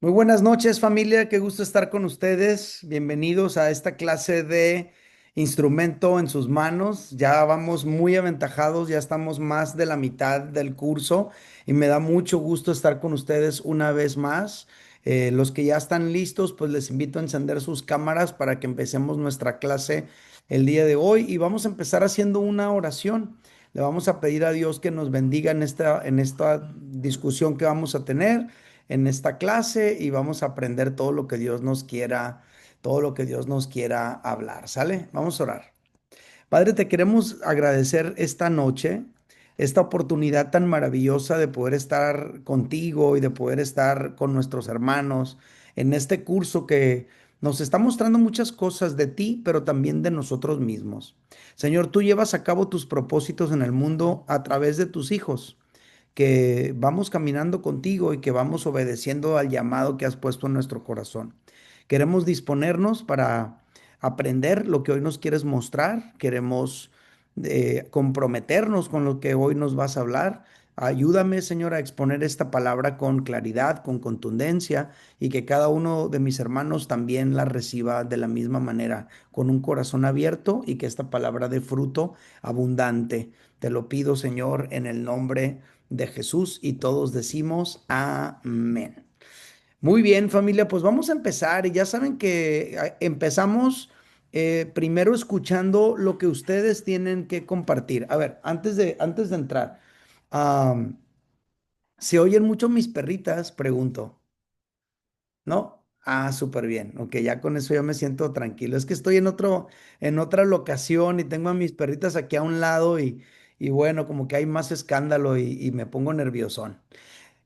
Muy buenas noches, familia. Qué gusto estar con ustedes. Bienvenidos a esta clase de instrumento en sus manos. Ya vamos muy aventajados, ya estamos más de la mitad del curso y me da mucho gusto estar con ustedes una vez más. Los que ya están listos, pues les invito a encender sus cámaras para que empecemos nuestra clase el día de hoy y vamos a empezar haciendo una oración. Le vamos a pedir a Dios que nos bendiga en esta discusión que vamos a tener en esta clase y vamos a aprender todo lo que Dios nos quiera, todo lo que Dios nos quiera hablar, ¿sale? Vamos a orar. Padre, te queremos agradecer esta noche, esta oportunidad tan maravillosa de poder estar contigo y de poder estar con nuestros hermanos en este curso que nos está mostrando muchas cosas de ti, pero también de nosotros mismos. Señor, tú llevas a cabo tus propósitos en el mundo a través de tus hijos que vamos caminando contigo y que vamos obedeciendo al llamado que has puesto en nuestro corazón. Queremos disponernos para aprender lo que hoy nos quieres mostrar, queremos comprometernos con lo que hoy nos vas a hablar. Ayúdame, Señor, a exponer esta palabra con claridad, con contundencia y que cada uno de mis hermanos también la reciba de la misma manera, con un corazón abierto y que esta palabra dé fruto abundante. Te lo pido, Señor, en el nombre de Jesús y todos decimos amén. Muy bien, familia, pues vamos a empezar y ya saben que empezamos primero escuchando lo que ustedes tienen que compartir. A ver, antes de entrar, am, ¿se oyen mucho mis perritas? Pregunto. ¿No? Ah, súper bien. Ok, ya con eso ya me siento tranquilo. Es que estoy en otra locación y tengo a mis perritas aquí a un lado y bueno, como que hay más escándalo y me pongo nerviosón.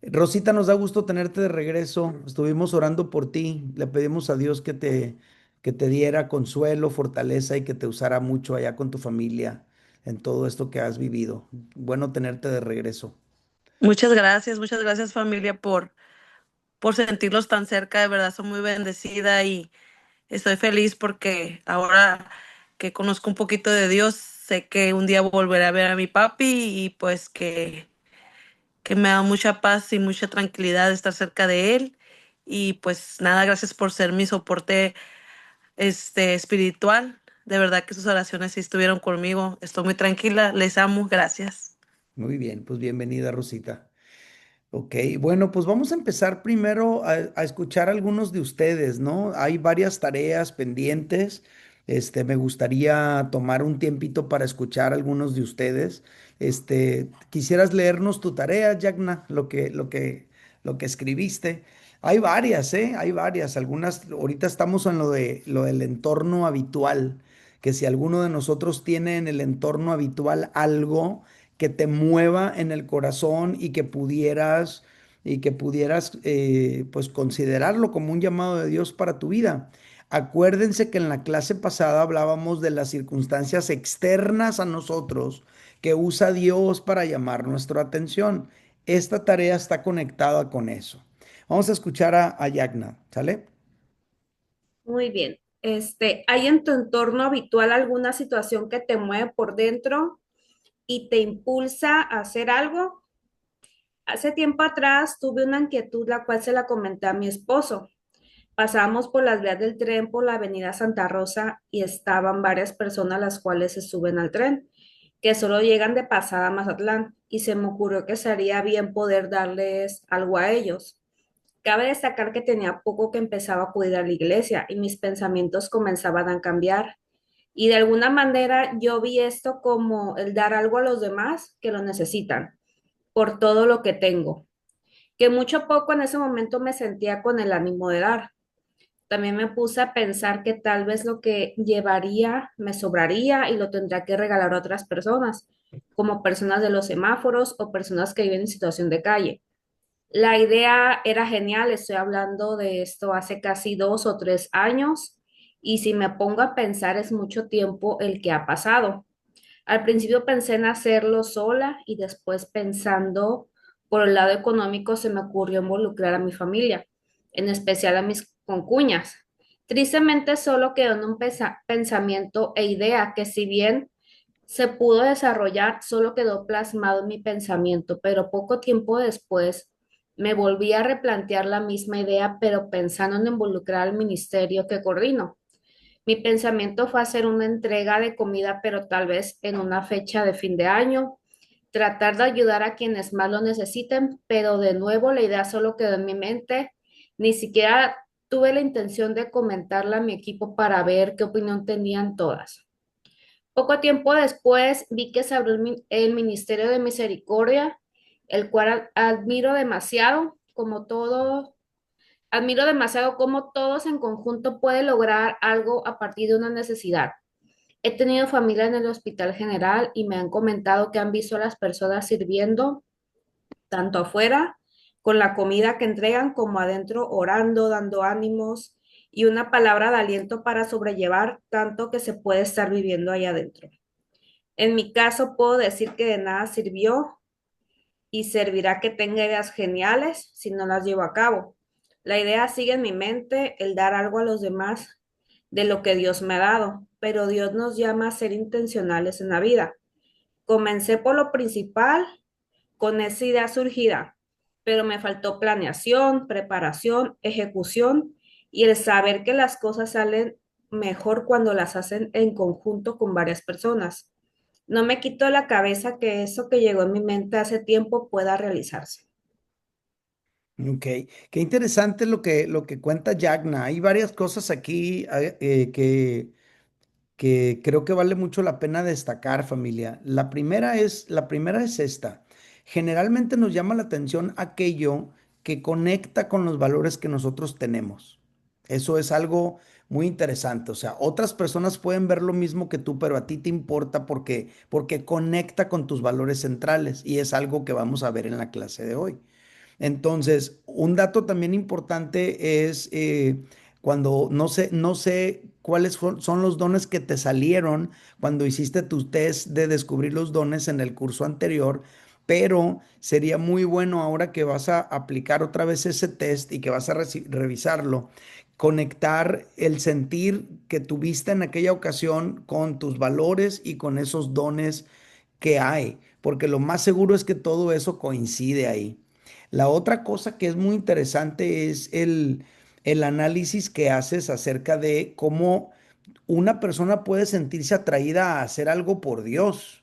Rosita, nos da gusto tenerte de regreso. Estuvimos orando por ti. Le pedimos a Dios que te diera consuelo, fortaleza y que te usara mucho allá con tu familia en todo esto que has vivido. Bueno tenerte de regreso. Muchas gracias familia por sentirlos tan cerca, de verdad soy muy bendecida y estoy feliz porque ahora que conozco un poquito de Dios, sé que un día volveré a ver a mi papi y pues que me da mucha paz y mucha tranquilidad estar cerca de él. Y pues nada, gracias por ser mi soporte espiritual. De verdad que sus oraciones sí estuvieron conmigo. Estoy muy tranquila, les amo, gracias. Muy bien, pues bienvenida, Rosita. Ok, bueno, pues vamos a empezar primero a escuchar algunos de ustedes, ¿no? Hay varias tareas pendientes. Me gustaría tomar un tiempito para escuchar algunos de ustedes. ¿Quisieras leernos tu tarea, Yagna? Lo que escribiste. Hay varias, ¿eh? Hay varias. Algunas, ahorita estamos en lo del entorno habitual, que si alguno de nosotros tiene en el entorno habitual algo que te mueva en el corazón y que pudieras pues considerarlo como un llamado de Dios para tu vida. Acuérdense que en la clase pasada hablábamos de las circunstancias externas a nosotros que usa Dios para llamar nuestra atención. Esta tarea está conectada con eso. Vamos a escuchar a Yagna, ¿sale? Muy bien. ¿Hay en tu entorno habitual alguna situación que te mueve por dentro y te impulsa a hacer algo? Hace tiempo atrás tuve una inquietud la cual se la comenté a mi esposo. Pasamos por las vías del tren por la avenida Santa Rosa y estaban varias personas las cuales se suben al tren, que solo llegan de pasada a Mazatlán y se me ocurrió que sería bien poder darles algo a ellos. Cabe destacar que tenía poco que empezaba a acudir a la iglesia y mis pensamientos comenzaban a cambiar. Y de alguna manera yo vi esto como el dar algo a los demás que lo necesitan, por todo lo que tengo. Que mucho a poco en ese momento me sentía con el ánimo de dar. También me puse a pensar que tal vez lo que llevaría me sobraría y lo tendría que regalar a otras personas, como personas de los semáforos o personas que viven en situación de calle. La idea era genial, estoy hablando de esto hace casi 2 o 3 años y si me pongo a pensar es mucho tiempo el que ha pasado. Al principio pensé en hacerlo sola y después pensando por el lado económico se me ocurrió involucrar a mi familia, en especial a mis concuñas. Tristemente solo quedó en un pensamiento e idea que si bien se pudo desarrollar, solo quedó plasmado en mi pensamiento, pero poco tiempo después Me volví a replantear la misma idea, pero pensando en involucrar al ministerio que coordino. Mi pensamiento fue hacer una entrega de comida, pero tal vez en una fecha de fin de año, tratar de ayudar a quienes más lo necesiten, pero de nuevo la idea solo quedó en mi mente. Ni siquiera tuve la intención de comentarla a mi equipo para ver qué opinión tenían todas. Poco tiempo después vi que se abrió el Ministerio de Misericordia, el cual admiro demasiado, admiro demasiado cómo todos en conjunto pueden lograr algo a partir de una necesidad. He tenido familia en el Hospital General y me han comentado que han visto a las personas sirviendo tanto afuera con la comida que entregan como adentro orando, dando ánimos y una palabra de aliento para sobrellevar tanto que se puede estar viviendo ahí adentro. En mi caso puedo decir que de nada sirvió y servirá que tenga ideas geniales si no las llevo a cabo. La idea sigue en mi mente, el dar algo a los demás de lo que Dios me ha dado, pero Dios nos llama a ser intencionales en la vida. Comencé por lo principal con esa idea surgida, pero me faltó planeación, preparación, ejecución y el saber que las cosas salen mejor cuando las hacen en conjunto con varias personas. No me quito de la cabeza que eso que llegó en mi mente hace tiempo pueda realizarse. Ok, qué interesante lo que cuenta Yagna. Hay varias cosas aquí que creo que vale mucho la pena destacar, familia. La primera es esta. Generalmente nos llama la atención aquello que conecta con los valores que nosotros tenemos. Eso es algo muy interesante. O sea, otras personas pueden ver lo mismo que tú, pero a ti te importa porque conecta con tus valores centrales y es algo que vamos a ver en la clase de hoy. Entonces, un dato también importante es cuando no sé cuáles son los dones que te salieron cuando hiciste tu test de descubrir los dones en el curso anterior, pero sería muy bueno ahora que vas a aplicar otra vez ese test y que vas a revisarlo, conectar el sentir que tuviste en aquella ocasión con tus valores y con esos dones que hay, porque lo más seguro es que todo eso coincide ahí. La otra cosa que es muy interesante es el análisis que haces acerca de cómo una persona puede sentirse atraída a hacer algo por Dios,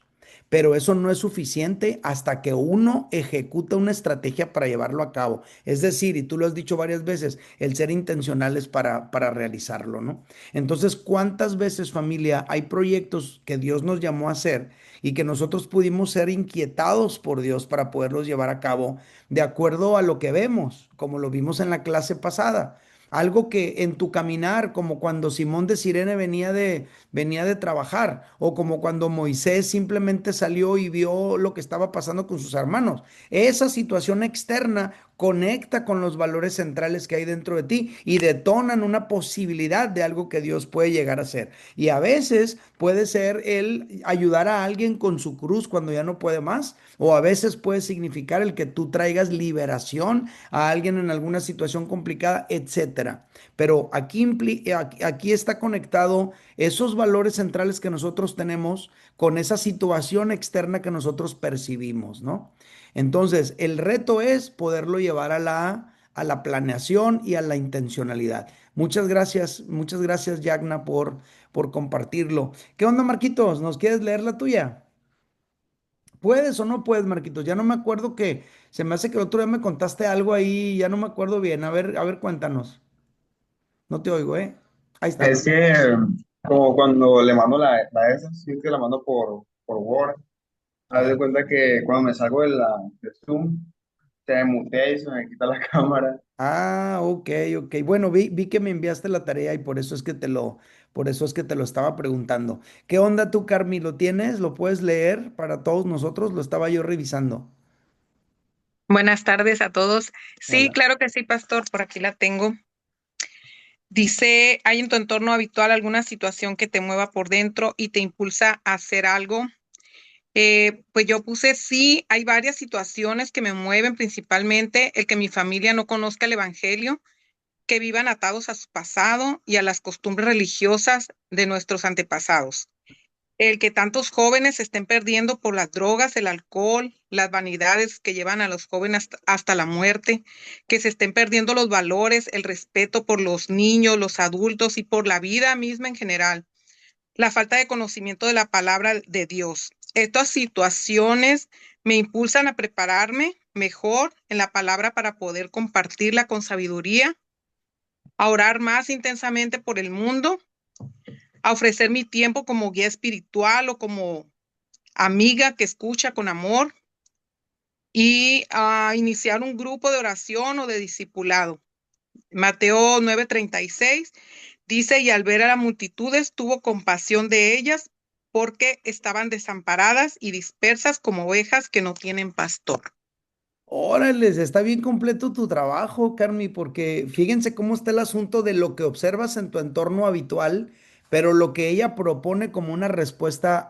pero eso no es suficiente hasta que uno ejecuta una estrategia para llevarlo a cabo. Es decir, y tú lo has dicho varias veces, el ser intencionales para realizarlo, ¿no? Entonces, ¿cuántas veces, familia, hay proyectos que Dios nos llamó a hacer y que nosotros pudimos ser inquietados por Dios para poderlos llevar a cabo de acuerdo a lo que vemos, como lo vimos en la clase pasada? Algo que en tu caminar, como cuando Simón de Cirene venía de trabajar, o como cuando Moisés simplemente salió y vio lo que estaba pasando con sus hermanos. Esa situación externa conecta con los valores centrales que hay dentro de ti y detonan una posibilidad de algo que Dios puede llegar a hacer. Y a veces puede ser el ayudar a alguien con su cruz cuando ya no puede más, o a veces puede significar el que tú traigas liberación a alguien en alguna situación complicada, etcétera. Pero aquí está conectado esos valores centrales que nosotros tenemos con esa situación externa que nosotros percibimos, ¿no? Entonces, el reto es poderlo llevar a la planeación y a la intencionalidad. Muchas gracias, Yagna, por compartirlo. ¿Qué onda, Marquitos? ¿Nos quieres leer la tuya? ¿Puedes o no puedes, Marquitos? Ya no me acuerdo que se me hace que el otro día me contaste algo ahí, ya no me acuerdo bien. A ver, cuéntanos. No te oigo, ¿eh? Ahí Es está. que como cuando le mando la esa, sí que la mando por Word, haz de Ajá. cuenta que cuando me salgo de Zoom, se me mutea y se me quita la cámara. Ah, ok, ok. Bueno, vi que me enviaste la tarea y por eso es que por eso es que te lo estaba preguntando. ¿Qué onda tú, Carmi? ¿Lo tienes? ¿Lo puedes leer para todos nosotros? Lo estaba yo revisando. Buenas tardes a todos. Sí, Hola. claro que sí, pastor, por aquí la tengo. Dice, ¿hay en tu entorno habitual alguna situación que te mueva por dentro y te impulsa a hacer algo? Pues yo puse sí, hay varias situaciones que me mueven, principalmente el que mi familia no conozca el evangelio, que vivan atados a su pasado y a las costumbres religiosas de nuestros antepasados. El que tantos jóvenes se estén perdiendo por las drogas, el alcohol, las vanidades que llevan a los jóvenes hasta la muerte, que se estén perdiendo los valores, el respeto por los niños, los adultos y por la vida misma en general. La falta de conocimiento de la palabra de Dios. Estas situaciones me impulsan a prepararme mejor en la palabra para poder compartirla con sabiduría, a orar más intensamente por el mundo, a ofrecer mi tiempo como guía espiritual o como amiga que escucha con amor y a iniciar un grupo de oración o de discipulado. Mateo 9:36 dice, y al ver a las multitudes tuvo compasión de ellas porque estaban desamparadas y dispersas como ovejas que no tienen pastor. Órales, está bien completo tu trabajo, Carmi, porque fíjense cómo está el asunto de lo que observas en tu entorno habitual, pero lo que ella propone como una respuesta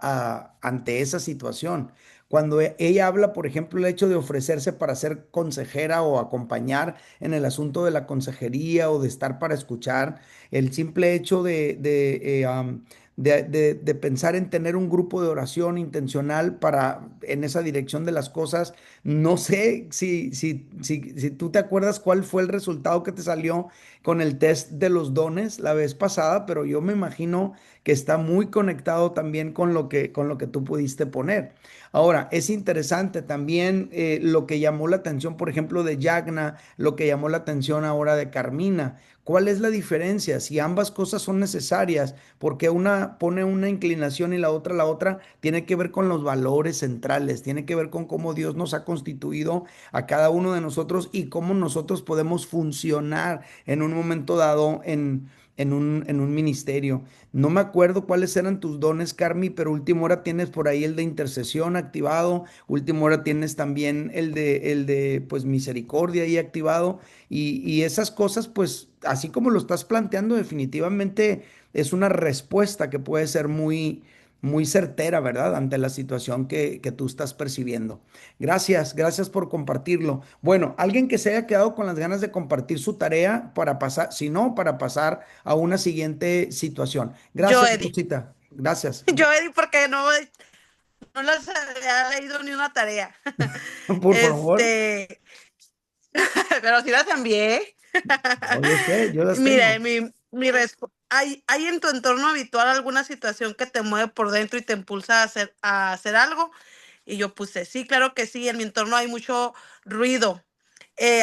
ante esa situación. Cuando ella habla, por ejemplo, el hecho de ofrecerse para ser consejera o acompañar en el asunto de la consejería o de estar para escuchar, el simple hecho de pensar en tener un grupo de oración intencional para en esa dirección de las cosas. No sé si tú te acuerdas cuál fue el resultado que te salió con el test de los dones la vez pasada, pero yo me imagino que está muy conectado también con lo que tú pudiste poner. Ahora, es interesante también lo que llamó la atención, por ejemplo, de Yagna, lo que llamó la atención ahora de Carmina. ¿Cuál es la diferencia? Si ambas cosas son necesarias, porque una pone una inclinación y la otra, tiene que ver con los valores centrales, tiene que ver con cómo Dios nos ha constituido a cada uno de nosotros y cómo nosotros podemos funcionar en un momento dado en un ministerio. No me acuerdo cuáles eran tus dones, Carmi, pero última hora tienes por ahí el de intercesión activado, última hora tienes también el de pues misericordia ahí activado y esas cosas, pues así como lo estás planteando, definitivamente es una respuesta que puede ser muy certera, ¿verdad? Ante la situación que tú estás percibiendo. Gracias, gracias por compartirlo. Bueno, alguien que se haya quedado con las ganas de compartir su tarea para pasar, si no, para pasar a una siguiente situación. Yo, Gracias, Eddie. Rosita. Gracias. Yo, Eddie, porque no les había leído ni una tarea. Por favor. Este, pero sí las envié. No, yo sé, yo las Mira, tengo. ¿hay en tu entorno habitual alguna situación que te mueve por dentro y te impulsa a hacer algo? Y yo puse, sí, claro que sí, en mi entorno hay mucho ruido.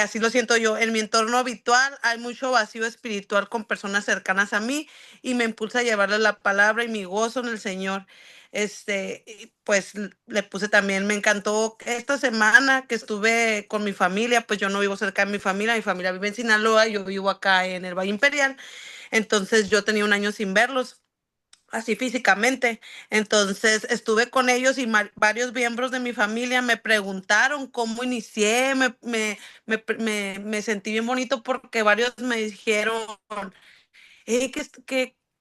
Así lo siento yo. En mi entorno habitual hay mucho vacío espiritual con personas cercanas a mí y me impulsa a llevarles la palabra y mi gozo en el Señor. Y pues le puse también, me encantó esta semana que estuve con mi familia, pues yo no vivo cerca de mi familia vive en Sinaloa, yo vivo acá en el Valle Imperial, entonces yo tenía un año sin verlos así físicamente. Entonces estuve con ellos y varios miembros de mi familia me preguntaron cómo inicié, me sentí bien bonito porque varios me dijeron,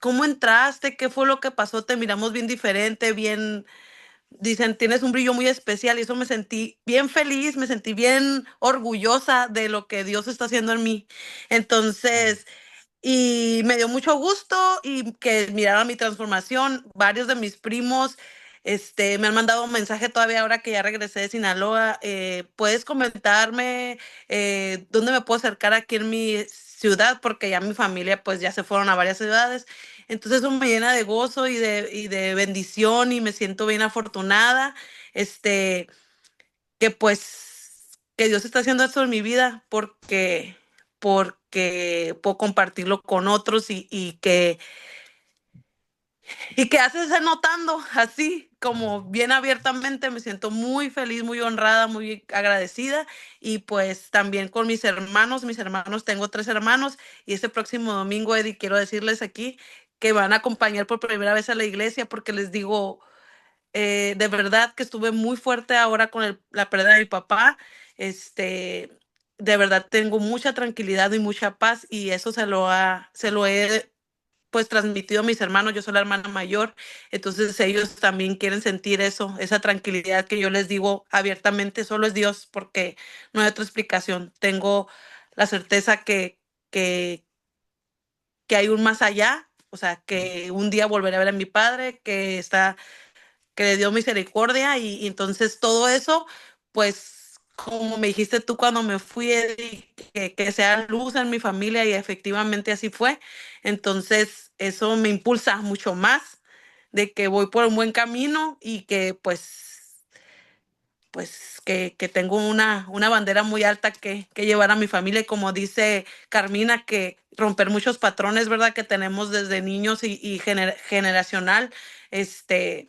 ¿cómo entraste? ¿Qué fue lo que pasó? Te miramos bien diferente, bien, dicen, tienes un brillo muy especial y eso me sentí bien feliz, me sentí bien orgullosa de lo que Dios está haciendo en mí. Entonces, y me dio mucho gusto y que miraron mi transformación. Varios de mis primos me han mandado un mensaje todavía ahora que ya regresé de Sinaloa. ¿Puedes comentarme dónde me puedo acercar aquí en mi ciudad? Porque ya mi familia pues ya se fueron a varias ciudades. Entonces eso me llena de gozo y de bendición y me siento bien afortunada. Este, que pues que Dios está haciendo esto en mi vida porque puedo compartirlo con otros y que haces notando así como bien abiertamente. Me siento muy feliz, muy honrada, muy agradecida y pues también con mis hermanos, tengo 3 hermanos y este próximo domingo, Eddie, quiero decirles aquí que van a acompañar por primera vez a la iglesia porque les digo, de verdad que estuve muy fuerte ahora con la pérdida de mi papá. Este, de verdad tengo mucha tranquilidad y mucha paz y eso se lo he pues transmitido a mis hermanos. Yo soy la hermana mayor, entonces ellos también quieren sentir eso, esa tranquilidad que yo les digo abiertamente, solo es Dios porque no hay otra explicación. Tengo la certeza que, que hay un más allá o sea, que un día volveré a ver a mi padre, que le dio misericordia y entonces todo eso, pues como me dijiste tú cuando me fui, Eddie, que sea luz en mi familia y efectivamente así fue. Entonces eso me impulsa mucho más de que voy por un buen camino y que pues que tengo una bandera muy alta que llevar a mi familia y como dice Carmina, que romper muchos patrones, ¿verdad? Que tenemos desde niños y generacional, este,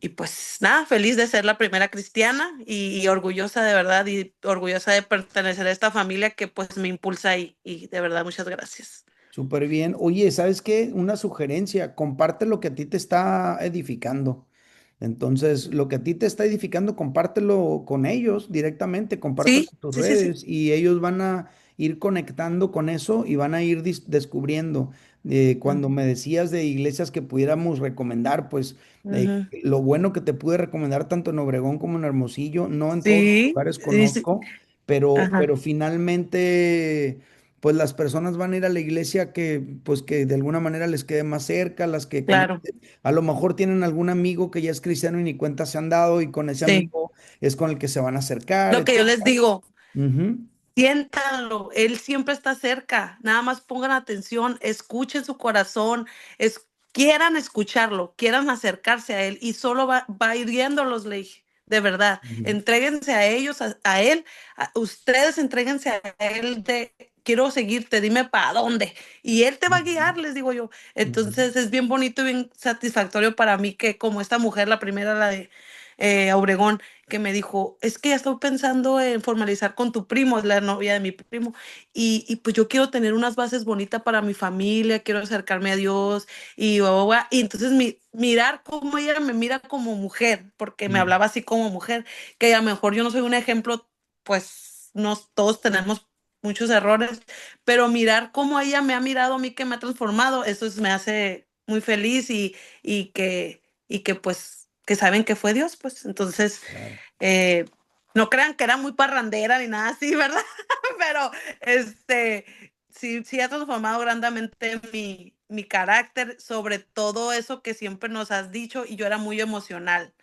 y pues nada, feliz de ser la primera cristiana y orgullosa de verdad y orgullosa de pertenecer a esta familia que pues me impulsa y de verdad muchas gracias. Súper bien. Oye, ¿sabes qué? Una sugerencia, comparte lo que a ti te está edificando. Entonces, lo que a ti te está edificando, compártelo con ellos directamente, compártelo Sí, en tus sí, sí, sí. redes y ellos van a ir conectando con eso y van a ir descubriendo. Cuando Ujú, me decías de iglesias que pudiéramos recomendar, pues ujú. lo bueno que te pude recomendar tanto en Obregón como en Hermosillo, no en todos los Sí, lugares sí, sí. conozco, pero, Ajá, pero finalmente pues las personas van a ir a la iglesia que, pues que de alguna manera les quede más cerca, las que claro. conocen. A lo mejor tienen algún amigo que ya es cristiano y ni cuenta se han dado y con ese Sí. amigo es con el que se van a acercar, Lo que yo les etcétera. digo, Ujú, siéntanlo, él siempre está cerca. Nada más pongan atención, escuchen su corazón, quieran escucharlo, quieran acercarse a él y solo va hiriéndolos, le dije. De verdad, ujú, entréguense a ellos, a él, ustedes entréguense a él de quiero seguirte, dime para dónde. Y él te va a ujú, guiar, les digo yo. ujú, Entonces es bien bonito y bien satisfactorio para mí que como esta mujer, la primera, la de Obregón, que me dijo, es que ya estoy pensando en formalizar con tu primo, es la novia de mi primo, y pues yo quiero tener unas bases bonitas para mi familia, quiero acercarme a Dios, y, bla, bla, bla. Y entonces mirar cómo ella me mira como mujer, porque me ujú, hablaba así como mujer, que a lo mejor yo no soy un ejemplo, pues no todos tenemos muchos errores, pero mirar cómo ella me ha mirado a mí, que me ha transformado, me hace muy feliz y que pues que saben que fue Dios, pues entonces claro. eh, no crean que era muy parrandera ni nada así, ¿verdad? Pero este sí ha transformado grandemente mi carácter, sobre todo eso que siempre nos has dicho, y yo era muy emocional.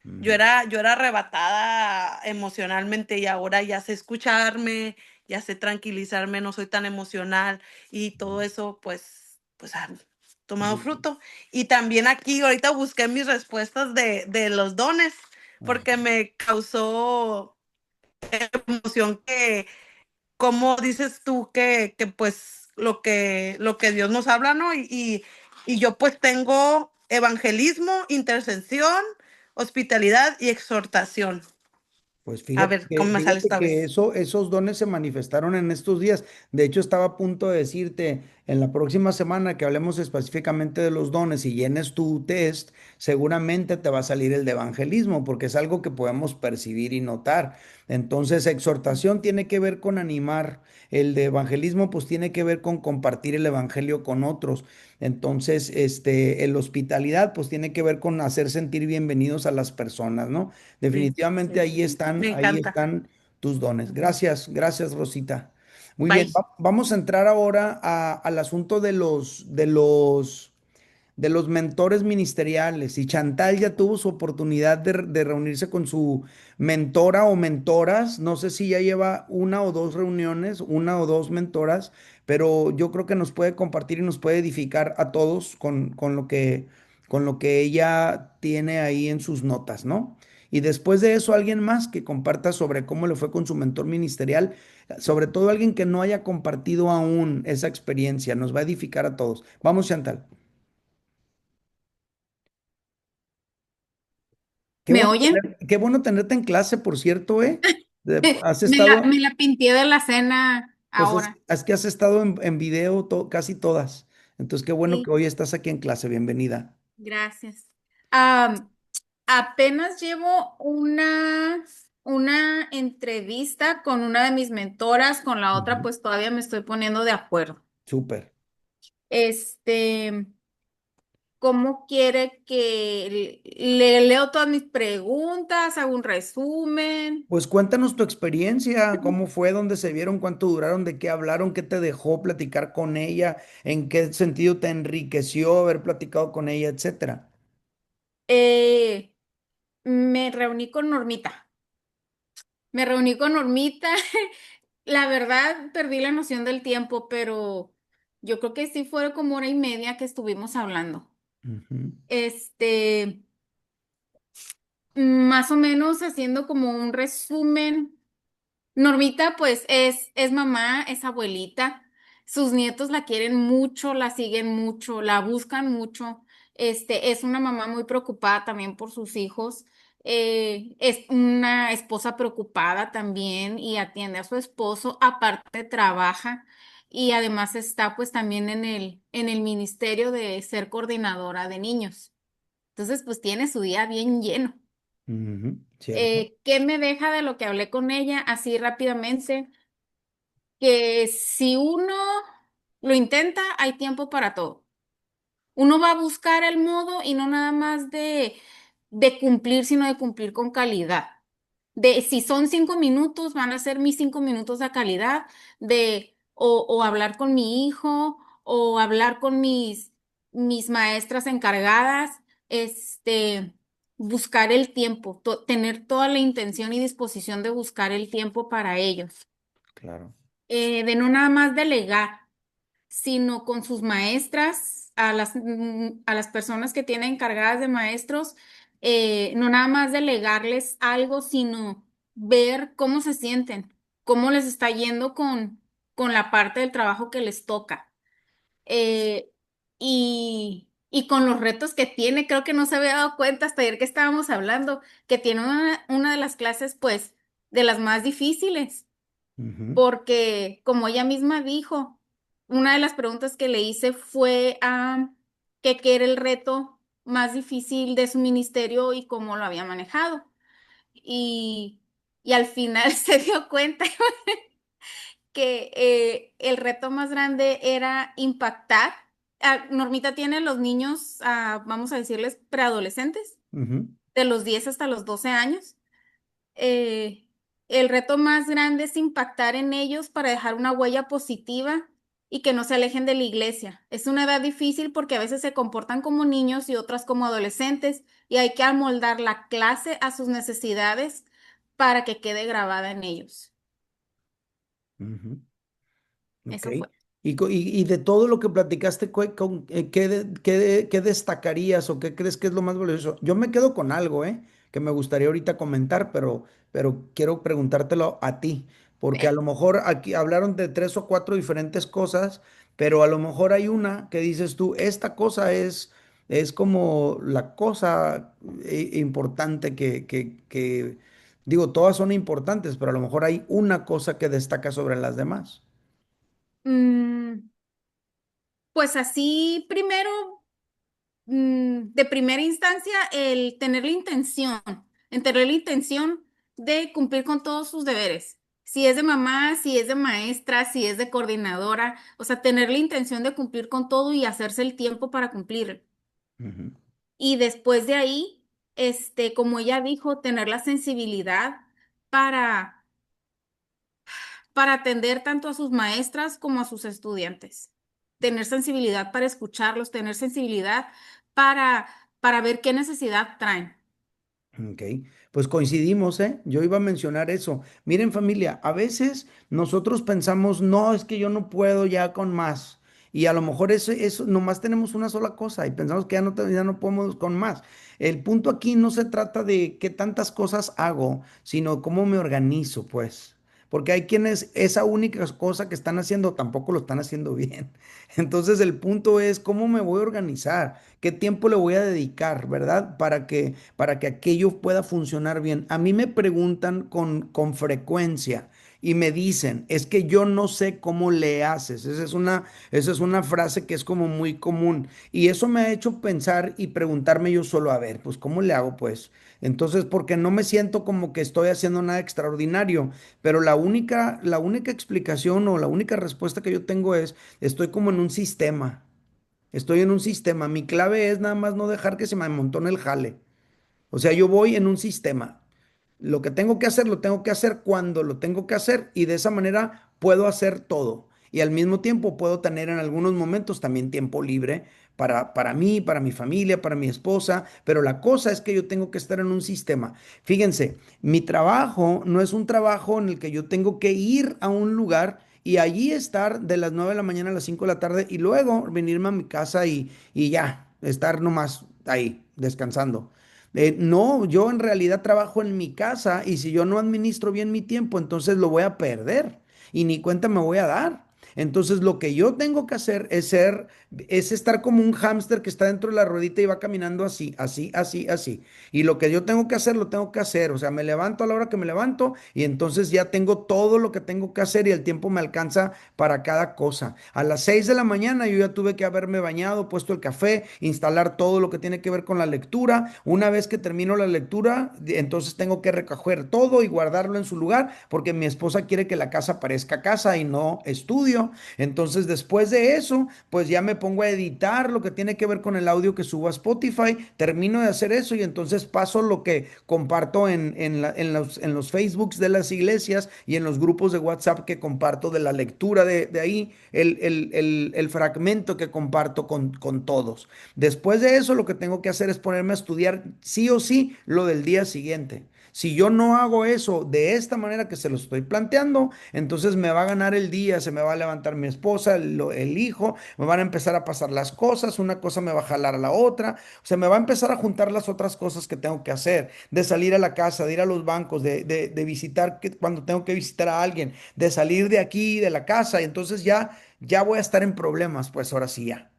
Ujú, Yo era arrebatada emocionalmente y ahora ya sé escucharme, ya sé tranquilizarme, no soy tan emocional y todo eso pues ha tomado ujú. fruto. Y también aquí ahorita busqué mis respuestas de los dones Ajá. porque me causó emoción que, como dices tú, que pues lo que Dios nos habla, ¿no? Y yo pues tengo evangelismo, intercesión, hospitalidad y exhortación. Pues A ver, ¿cómo me sale fíjate esta que vez? esos dones se manifestaron en estos días. De hecho, estaba a punto de decirte en la próxima semana que hablemos específicamente de los dones y llenes tu test, seguramente te va a salir el de evangelismo, porque es algo que podemos percibir y notar. Entonces, exhortación tiene que ver con animar, el de evangelismo pues tiene que ver con compartir el evangelio con otros. Entonces, el hospitalidad pues tiene que ver con hacer sentir bienvenidos a las personas, ¿no? Sí, Definitivamente sí. Me ahí encanta. están tus dones. Gracias, gracias Rosita. Muy bien, Bye. vamos a entrar ahora al asunto de los mentores ministeriales. Y Chantal ya tuvo su oportunidad de reunirse con su mentora o mentoras. No sé si ya lleva una o dos reuniones, una o dos mentoras, pero yo creo que nos puede compartir y nos puede edificar a todos con lo que ella tiene ahí en sus notas, ¿no? Y después de eso, alguien más que comparta sobre cómo le fue con su mentor ministerial, sobre todo alguien que no haya compartido aún esa experiencia, nos va a edificar a todos. Vamos, Chantal. ¿Me oyen? Qué bueno tenerte en clase, por cierto, ¿eh? Has Me la, estado, me la pinté de la cena pues ahora. es que has estado en video casi todas. Entonces, qué bueno que Sí, hoy estás aquí en clase. Bienvenida. gracias. Am, apenas llevo una entrevista con una de mis mentoras, con la otra Ujú. pues todavía me estoy poniendo de acuerdo. Súper. Este, ¿cómo quiere que le leo todas mis preguntas, hago un resumen? Pues cuéntanos tu experiencia, cómo fue, dónde se vieron, cuánto duraron, de qué hablaron, qué te dejó platicar con ella, en qué sentido te enriqueció haber platicado con ella, etcétera. Eh, Me reuní con Normita. Me reuní con Normita. La verdad, perdí la noción del tiempo, pero yo creo que sí fue como hora y media que estuvimos hablando. Ujú, Este, Más o menos haciendo como un resumen. Normita, pues, es mamá, es abuelita. Sus nietos la quieren mucho, la siguen mucho, la buscan mucho. Es una mamá muy preocupada también por sus hijos. Es una esposa preocupada también y atiende a su esposo. Aparte, trabaja y además está, pues, también en el ministerio de ser coordinadora de niños. Entonces, pues, tiene su día bien lleno. ujú, cierto. ¿Qué me deja de lo que hablé con ella así rápidamente? Que si uno lo intenta, hay tiempo para todo. Uno va a buscar el modo y no nada más de cumplir, sino de cumplir con calidad. De si son 5 minutos, van a ser mis 5 minutos de calidad, o hablar con mi hijo, o hablar con mis maestras encargadas, buscar el tiempo, tener toda la intención y disposición de buscar el tiempo para ellos. Claro. De no nada más delegar sino con sus maestras, a las personas que tienen encargadas de maestros, no nada más delegarles algo, sino ver cómo se sienten, cómo les está yendo con la parte del trabajo que les toca. Eh, y con los retos que tiene, creo que no se había dado cuenta hasta ayer que estábamos hablando, que tiene una de las clases, pues, de las más difíciles Ujú, porque como ella misma dijo, una de las preguntas que le hice fue que qué era el reto más difícil de su ministerio y cómo lo había manejado. Y, y al final se dio cuenta que el reto más grande era impactar. Normita tiene los niños, vamos a decirles, preadolescentes, ujú, de los 10 hasta los 12 años. eh, el reto más grande es impactar en ellos para dejar una huella positiva y que no se alejen de la iglesia. Es una edad difícil porque a veces se comportan como niños y otras como adolescentes y hay que amoldar la clase a sus necesidades para que quede grabada en ellos. ujú. Ok. Eso fue. Y de todo lo que platicaste, ¿qué destacarías o qué crees que es lo más valioso? Yo me quedo con algo, que me gustaría ahorita comentar, pero quiero preguntártelo a ti, porque a lo mejor aquí hablaron de tres o cuatro diferentes cosas, pero a lo mejor hay una que dices tú, esta cosa es como la cosa importante digo, todas son importantes, pero a lo mejor hay una cosa que destaca sobre las demás. Mm, pues así, primero, de primera instancia, el tener la intención de cumplir con todos sus deberes. Si es de mamá, si es de maestra, si es de coordinadora, o sea, tener la intención de cumplir con todo y hacerse el tiempo para cumplir. Ujú, Y después de ahí, como ella dijo, tener la sensibilidad para, para atender tanto a sus maestras como a sus estudiantes. Tener sensibilidad para escucharlos, tener sensibilidad para, para ver qué necesidad traen. ok, pues coincidimos, ¿eh? Yo iba a mencionar eso. Miren, familia, a veces nosotros pensamos, no, es que yo no puedo ya con más. Y a lo mejor eso nomás tenemos una sola cosa y pensamos que ya no podemos con más. El punto aquí no se trata de qué tantas cosas hago, sino cómo me organizo, pues. Porque hay quienes esa única cosa que están haciendo tampoco lo están haciendo bien. Entonces el punto es cómo me voy a organizar, qué tiempo le voy a dedicar, ¿verdad? Para que aquello pueda funcionar bien. A mí me preguntan con frecuencia y me dicen, es que yo no sé cómo le haces. Esa es una frase que es como muy común. Y eso me ha hecho pensar y preguntarme yo solo, a ver, pues, ¿cómo le hago, pues? Entonces, porque no me siento como que estoy haciendo nada extraordinario, pero la única explicación o la única respuesta que yo tengo es, estoy como en un sistema. estoy en un sistema. Mi clave es nada más no dejar que se me amontone el jale. O sea, yo voy en un sistema. Lo que tengo que hacer, lo tengo que hacer cuando lo tengo que hacer y de esa manera puedo hacer todo. Y al mismo tiempo puedo tener en algunos momentos también tiempo libre para mí, para mi familia, para mi esposa. Pero la cosa es que yo tengo que estar en un sistema. Fíjense, mi trabajo no es un trabajo en el que yo tengo que ir a un lugar y allí estar de las 9 de la mañana a las 5 de la tarde y luego venirme a mi casa y ya, estar nomás ahí, descansando. No, yo en realidad trabajo en mi casa y si yo no administro bien mi tiempo, entonces lo voy a perder y ni cuenta me voy a dar. Entonces lo que yo tengo que hacer es estar como un hámster que está dentro de la ruedita y va caminando así, así, así, así. Y lo que yo tengo que hacer, lo tengo que hacer. O sea, me levanto a la hora que me levanto y entonces ya tengo todo lo que tengo que hacer y el tiempo me alcanza para cada cosa. A las 6 de la mañana yo ya tuve que haberme bañado, puesto el café, instalar todo lo que tiene que ver con la lectura. Una vez que termino la lectura, entonces tengo que recoger todo y guardarlo en su lugar porque mi esposa quiere que la casa parezca casa y no estudio. Entonces después de eso, pues ya me pongo a editar lo que tiene que ver con el audio que subo a Spotify, termino de hacer eso y entonces paso lo que comparto en los Facebooks de las iglesias y en los grupos de WhatsApp que comparto de la lectura de ahí, el fragmento que comparto con todos. Después de eso, lo que tengo que hacer es ponerme a estudiar sí o sí lo del día siguiente. Si yo no hago eso de esta manera que se lo estoy planteando, entonces me va a ganar el día, se me va a levantar mi esposa, el hijo, me van a empezar a pasar las cosas, una cosa me va a jalar a la otra, o sea, me va a empezar a juntar las otras cosas que tengo que hacer, de salir a la casa, de ir a los bancos, de visitar cuando tengo que visitar a alguien, de salir de aquí, de la casa, y entonces ya voy a estar en problemas, pues ahora sí ya.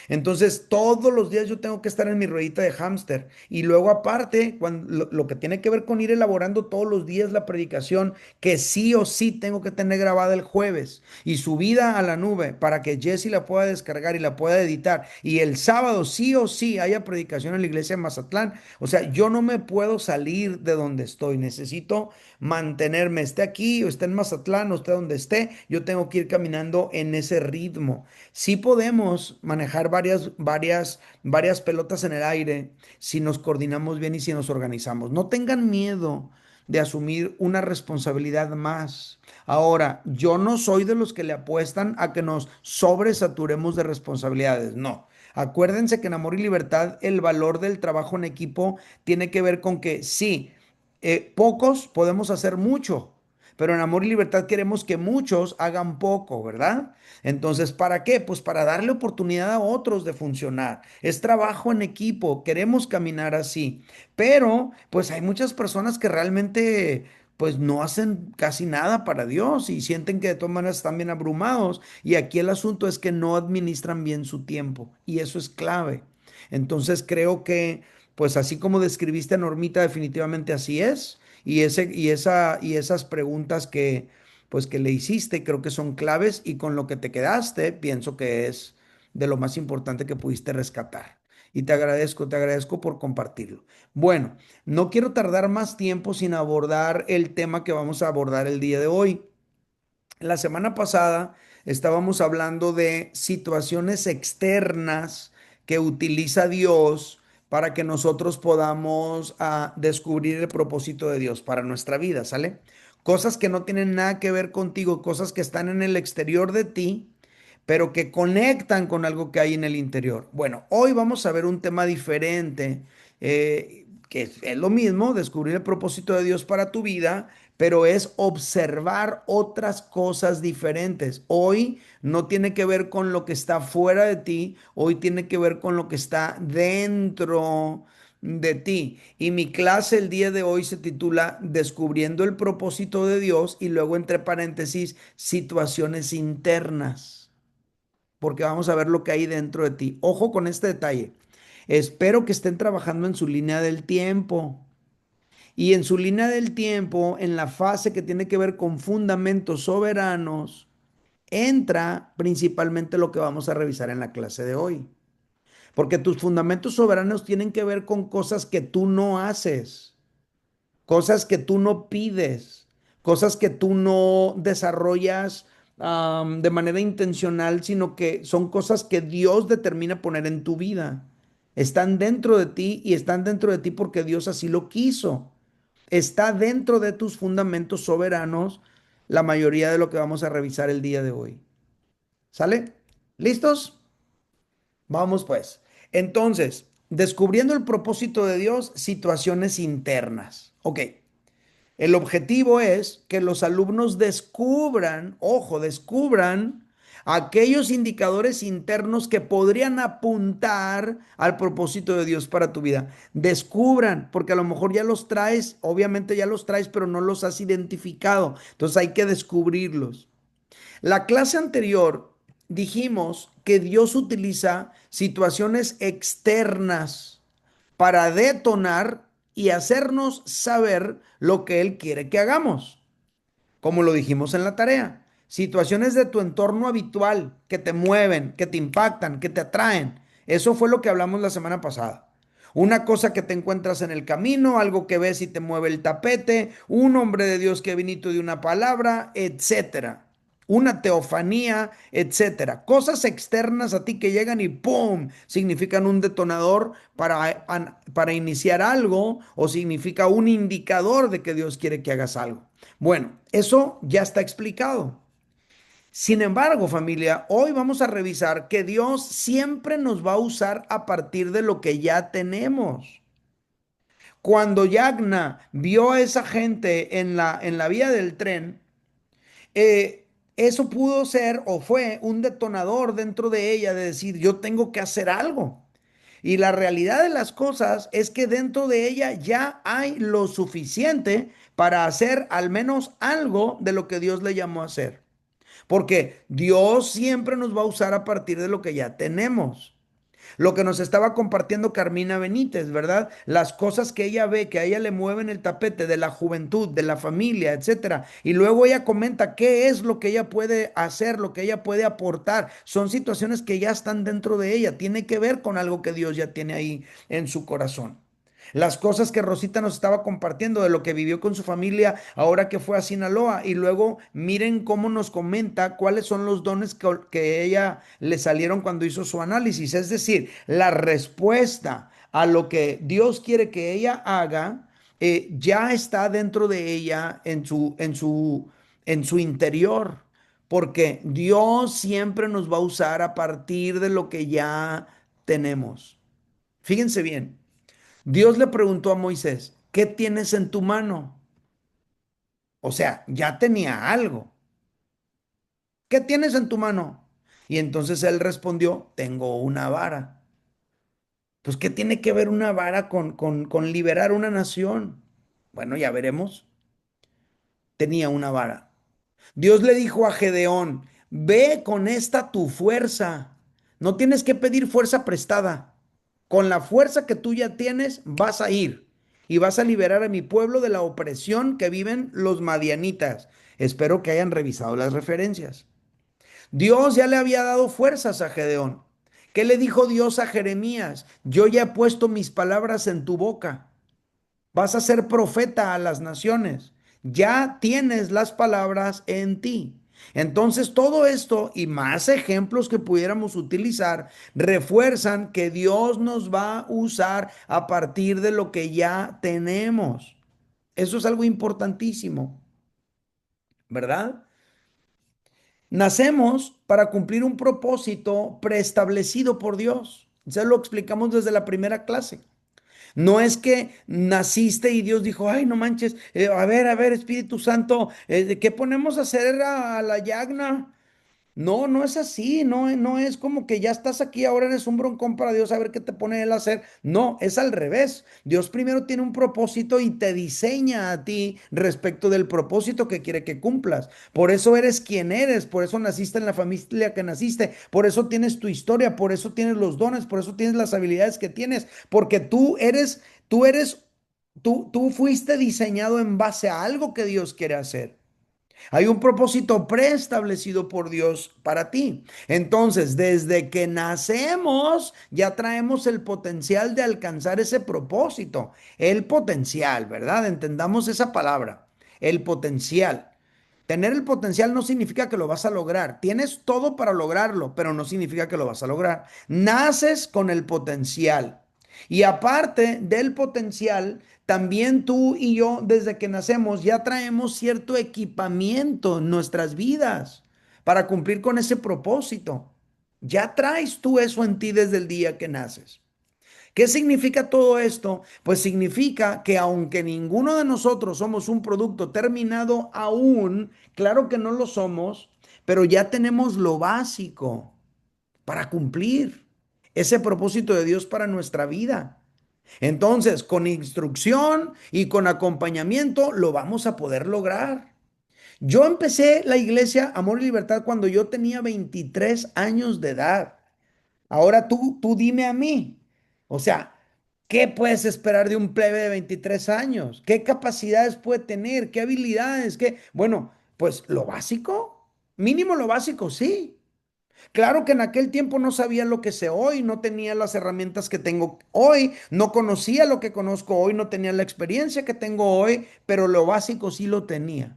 Entonces, todos los días yo tengo que estar en mi ruedita de hámster. Y luego, aparte, lo que tiene que ver con ir elaborando todos los días la predicación, que sí o sí tengo que tener grabada el jueves y subida a la nube para que Jesse la pueda descargar y la pueda editar. Y el sábado sí o sí haya predicación en la iglesia de Mazatlán. O sea, yo no me puedo salir de donde estoy. Necesito mantenerme, esté aquí o esté en Mazatlán o esté donde esté. Yo tengo que ir caminando en ese ritmo. Sí podemos manejar varias pelotas en el aire si nos coordinamos bien y si nos organizamos. No tengan miedo de asumir una responsabilidad más. Ahora, yo no soy de los que le apuestan a que nos sobresaturemos de responsabilidades. No. Acuérdense que en Amor y Libertad el valor del trabajo en equipo tiene que ver con que sí, pocos podemos hacer mucho, pero en Amor y Libertad queremos que muchos hagan poco, ¿verdad? Entonces, ¿para qué? Pues para darle oportunidad a otros de funcionar. Es trabajo en equipo, queremos caminar así, pero pues hay muchas personas que realmente pues no hacen casi nada para Dios y sienten que de todas maneras están bien abrumados. Y aquí el asunto es que no administran bien su tiempo y eso es clave. Entonces creo que pues así como describiste a Normita, definitivamente así es. Y esas preguntas pues que le hiciste, creo que son claves y con lo que te quedaste, pienso que es de lo más importante que pudiste rescatar. Y te agradezco por compartirlo. Bueno, no quiero tardar más tiempo sin abordar el tema que vamos a abordar el día de hoy. La semana pasada estábamos hablando de situaciones externas que utiliza Dios para que nosotros podamos descubrir el propósito de Dios para nuestra vida, ¿sale? Cosas que no tienen nada que ver contigo, cosas que están en el exterior de ti, pero que conectan con algo que hay en el interior. Bueno, hoy vamos a ver un tema diferente, que es lo mismo, descubrir el propósito de Dios para tu vida, pero es observar otras cosas diferentes. Hoy no tiene que ver con lo que está fuera de ti, hoy tiene que ver con lo que está dentro de ti. Y mi clase el día de hoy se titula Descubriendo el propósito de Dios y luego entre paréntesis, situaciones internas, porque vamos a ver lo que hay dentro de ti. Ojo con este detalle. Espero que estén trabajando en su línea del tiempo. Y en su línea del tiempo, en la fase que tiene que ver con fundamentos soberanos, entra principalmente lo que vamos a revisar en la clase de hoy. Porque tus fundamentos soberanos tienen que ver con cosas que tú no haces, cosas que tú no pides, cosas que tú no desarrollas de manera intencional, sino que son cosas que Dios determina poner en tu vida. Están dentro de ti y están dentro de ti porque Dios así lo quiso. Está dentro de tus fundamentos soberanos la mayoría de lo que vamos a revisar el día de hoy. ¿Sale? ¿Listos? Vamos pues. Entonces, descubriendo el propósito de Dios, situaciones internas. Ok. El objetivo es que los alumnos descubran, ojo, descubran aquellos indicadores internos que podrían apuntar al propósito de Dios para tu vida. Descubran, porque a lo mejor ya los traes, obviamente ya los traes, pero no los has identificado. Entonces hay que descubrirlos. La clase anterior dijimos que Dios utiliza situaciones externas para detonar y hacernos saber lo que Él quiere que hagamos, como lo dijimos en la tarea. Situaciones de tu entorno habitual que te mueven, que te impactan, que te atraen. Eso fue lo que hablamos la semana pasada. Una cosa que te encuentras en el camino, algo que ves y te mueve el tapete, un hombre de Dios que vino de una palabra, etcétera. Una teofanía, etcétera. Cosas externas a ti que llegan y ¡pum! Significan un detonador para iniciar algo o significa un indicador de que Dios quiere que hagas algo. Bueno, eso ya está explicado. Sin embargo, familia, hoy vamos a revisar que Dios siempre nos va a usar a partir de lo que ya tenemos. Cuando Yagna vio a esa gente en la vía del tren, eso pudo ser o fue un detonador dentro de ella de decir, yo tengo que hacer algo. Y la realidad de las cosas es que dentro de ella ya hay lo suficiente para hacer al menos algo de lo que Dios le llamó a hacer. Porque Dios siempre nos va a usar a partir de lo que ya tenemos. Lo que nos estaba compartiendo Carmina Benítez, ¿verdad? Las cosas que ella ve, que a ella le mueven el tapete de la juventud, de la familia, etcétera. Y luego ella comenta qué es lo que ella puede hacer, lo que ella puede aportar. Son situaciones que ya están dentro de ella. Tiene que ver con algo que Dios ya tiene ahí en su corazón. Las cosas que Rosita nos estaba compartiendo de lo que vivió con su familia ahora que fue a Sinaloa. Y luego miren cómo nos comenta cuáles son los dones que ella le salieron cuando hizo su análisis. Es decir, la respuesta a lo que Dios quiere que ella haga ya está dentro de ella en su interior. Porque Dios siempre nos va a usar a partir de lo que ya tenemos. Fíjense bien. Dios le preguntó a Moisés, ¿qué tienes en tu mano? O sea, ya tenía algo. ¿Qué tienes en tu mano? Y entonces él respondió, tengo una vara. Pues, ¿qué tiene que ver una vara con liberar una nación? Bueno, ya veremos. Tenía una vara. Dios le dijo a Gedeón, ve con esta tu fuerza. No tienes que pedir fuerza prestada. Con la fuerza que tú ya tienes, vas a ir y vas a liberar a mi pueblo de la opresión que viven los madianitas. Espero que hayan revisado las referencias. Dios ya le había dado fuerzas a Gedeón. ¿Qué le dijo Dios a Jeremías? Yo ya he puesto mis palabras en tu boca. Vas a ser profeta a las naciones. Ya tienes las palabras en ti. Entonces todo esto y más ejemplos que pudiéramos utilizar refuerzan que Dios nos va a usar a partir de lo que ya tenemos. Eso es algo importantísimo, ¿verdad? Nacemos para cumplir un propósito preestablecido por Dios. Ya lo explicamos desde la primera clase. No es que naciste y Dios dijo, ay, no manches, a ver, Espíritu Santo, ¿qué ponemos a hacer a la Yagna? No, no es así, no es como que ya estás aquí, ahora eres un broncón para Dios, a ver qué te pone Él a hacer. No, es al revés. Dios primero tiene un propósito y te diseña a ti respecto del propósito que quiere que cumplas. Por eso eres quien eres, por eso naciste en la familia que naciste, por eso tienes tu historia, por eso tienes los dones, por eso tienes las habilidades que tienes, porque tú fuiste diseñado en base a algo que Dios quiere hacer. Hay un propósito preestablecido por Dios para ti. Entonces, desde que nacemos, ya traemos el potencial de alcanzar ese propósito. El potencial, ¿verdad? Entendamos esa palabra, el potencial. Tener el potencial no significa que lo vas a lograr. Tienes todo para lograrlo, pero no significa que lo vas a lograr. Naces con el potencial. Y aparte del potencial, también tú y yo, desde que nacemos, ya traemos cierto equipamiento en nuestras vidas para cumplir con ese propósito. Ya traes tú eso en ti desde el día que naces. ¿Qué significa todo esto? Pues significa que aunque ninguno de nosotros somos un producto terminado aún, claro que no lo somos, pero ya tenemos lo básico para cumplir ese propósito de Dios para nuestra vida. Entonces, con instrucción y con acompañamiento lo vamos a poder lograr. Yo empecé la iglesia Amor y Libertad cuando yo tenía 23 años de edad. Ahora tú dime a mí. O sea, ¿qué puedes esperar de un plebe de 23 años? ¿Qué capacidades puede tener? ¿Qué habilidades? ¿Qué? Bueno, pues lo básico, mínimo lo básico, sí. Claro que en aquel tiempo no sabía lo que sé hoy, no tenía las herramientas que tengo hoy, no conocía lo que conozco hoy, no tenía la experiencia que tengo hoy, pero lo básico sí lo tenía.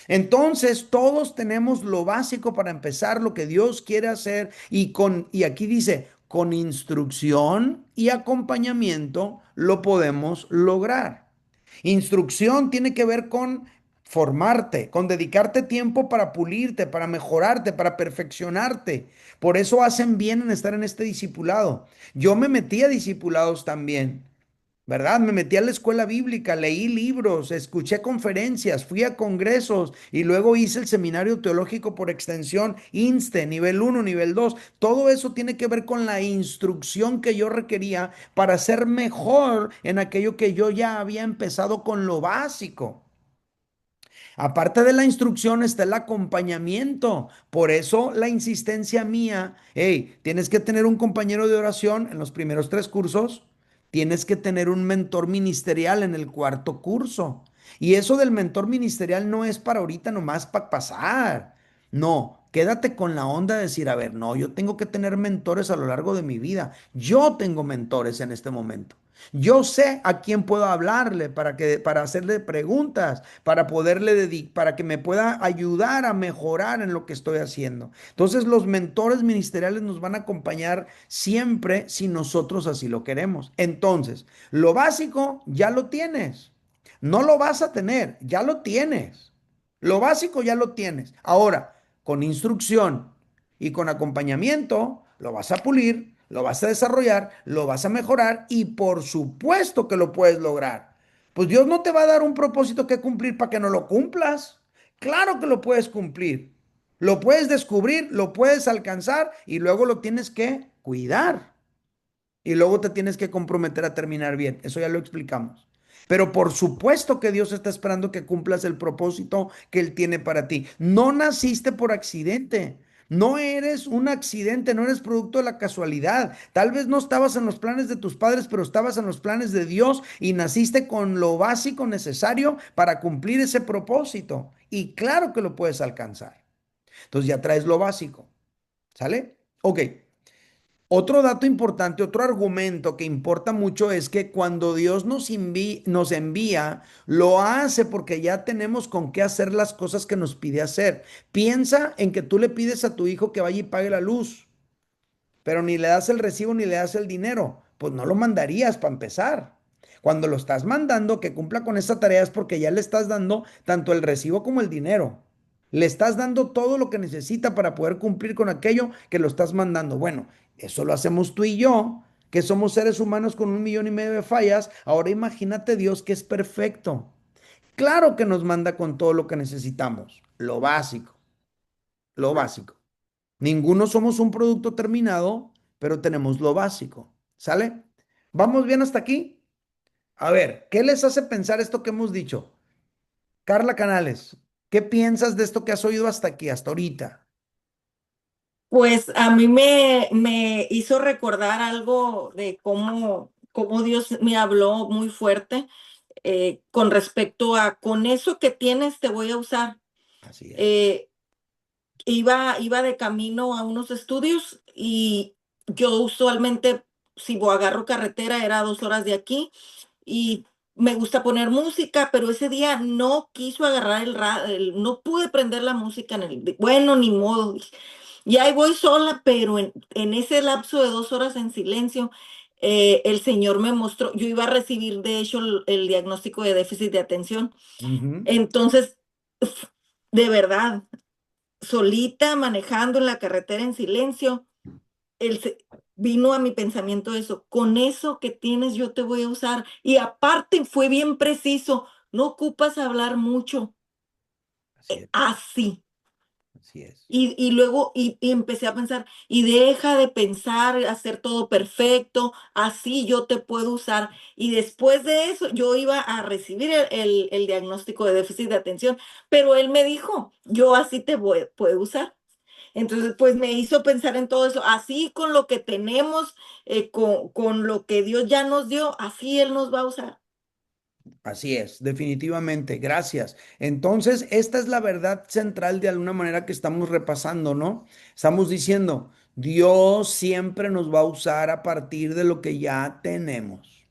Entonces, todos tenemos lo básico para empezar lo que Dios quiere hacer y aquí dice, con instrucción y acompañamiento lo podemos lograr. Instrucción tiene que ver con formarte, con dedicarte tiempo para pulirte, para mejorarte, para perfeccionarte. Por eso hacen bien en estar en este discipulado. Yo me metí a discipulados también. ¿Verdad? Me metí a la escuela bíblica, leí libros, escuché conferencias, fui a congresos y luego hice el seminario teológico por extensión, INSTE, nivel uno, nivel 2. Todo eso tiene que ver con la instrucción que yo requería para ser mejor en aquello que yo ya había empezado con lo básico. Aparte de la instrucción está el acompañamiento. Por eso la insistencia mía, hey, tienes que tener un compañero de oración en los primeros 3 cursos, tienes que tener un mentor ministerial en el 4.º curso. Y eso del mentor ministerial no es para ahorita nomás para pasar. No, quédate con la onda de decir, a ver, no, yo tengo que tener mentores a lo largo de mi vida. Yo tengo mentores en este momento. Yo sé a quién puedo hablarle para hacerle preguntas, para que me pueda ayudar a mejorar en lo que estoy haciendo. Entonces, los mentores ministeriales nos van a acompañar siempre si nosotros así lo queremos. Entonces, lo básico ya lo tienes. No lo vas a tener, ya lo tienes. Lo básico ya lo tienes. Ahora, con instrucción y con acompañamiento, lo vas a pulir, lo vas a desarrollar, lo vas a mejorar y por supuesto que lo puedes lograr. Pues Dios no te va a dar un propósito que cumplir para que no lo cumplas. Claro que lo puedes cumplir. Lo puedes descubrir, lo puedes alcanzar y luego lo tienes que cuidar. Y luego te tienes que comprometer a terminar bien. Eso ya lo explicamos. Pero por supuesto que Dios está esperando que cumplas el propósito que Él tiene para ti. No naciste por accidente. No eres un accidente, no eres producto de la casualidad. Tal vez no estabas en los planes de tus padres, pero estabas en los planes de Dios y naciste con lo básico necesario para cumplir ese propósito. Y claro que lo puedes alcanzar. Entonces ya traes lo básico. ¿Sale? Ok. Otro dato importante, otro argumento que importa mucho es que cuando Dios nos envía, lo hace porque ya tenemos con qué hacer las cosas que nos pide hacer. Piensa en que tú le pides a tu hijo que vaya y pague la luz, pero ni le das el recibo ni le das el dinero. Pues no lo mandarías para empezar. Cuando lo estás mandando que cumpla con esa tarea es porque ya le estás dando tanto el recibo como el dinero. Le estás dando todo lo que necesita para poder cumplir con aquello que lo estás mandando. Bueno, eso lo hacemos tú y yo, que somos seres humanos con 1,5 millones de fallas. Ahora imagínate Dios que es perfecto. Claro que nos manda con todo lo que necesitamos. Lo básico, lo básico. Ninguno somos un producto terminado, pero tenemos lo básico. ¿Sale? ¿Vamos bien hasta aquí? A ver, ¿qué les hace pensar esto que hemos dicho? Carla Canales, ¿qué piensas de esto que has oído hasta aquí, hasta ahorita? Pues a mí me hizo recordar algo de cómo Dios me habló muy fuerte con respecto a, con eso que tienes te voy a usar. Así es. Iba de camino a unos estudios y yo usualmente, si agarro carretera, era 2 horas de aquí y me gusta poner música, pero ese día no quiso agarrar no pude prender la música bueno, ni modo. Dije. Y ahí voy sola, pero en ese lapso de 2 horas en silencio, el Señor me mostró, yo iba a recibir de hecho el diagnóstico de déficit de atención. Ujú. Entonces, de verdad, solita manejando en la carretera en silencio, el, se- vino a mi pensamiento eso, con eso que tienes yo te voy a usar. Y aparte fue bien preciso, no ocupas hablar mucho, Así es, así. así es. Y luego y empecé a pensar, y deja de pensar, hacer todo perfecto, así yo te puedo usar. Y después de eso, yo iba a recibir el diagnóstico de déficit de atención, pero él me dijo, yo así puedo usar. Entonces, pues me hizo pensar en todo eso, así con lo que tenemos, con lo que Dios ya nos dio, así Él nos va a usar. Así es, definitivamente. Gracias. Entonces, esta es la verdad central de alguna manera que estamos repasando, ¿no? Estamos diciendo, Dios siempre nos va a usar a partir de lo que ya tenemos.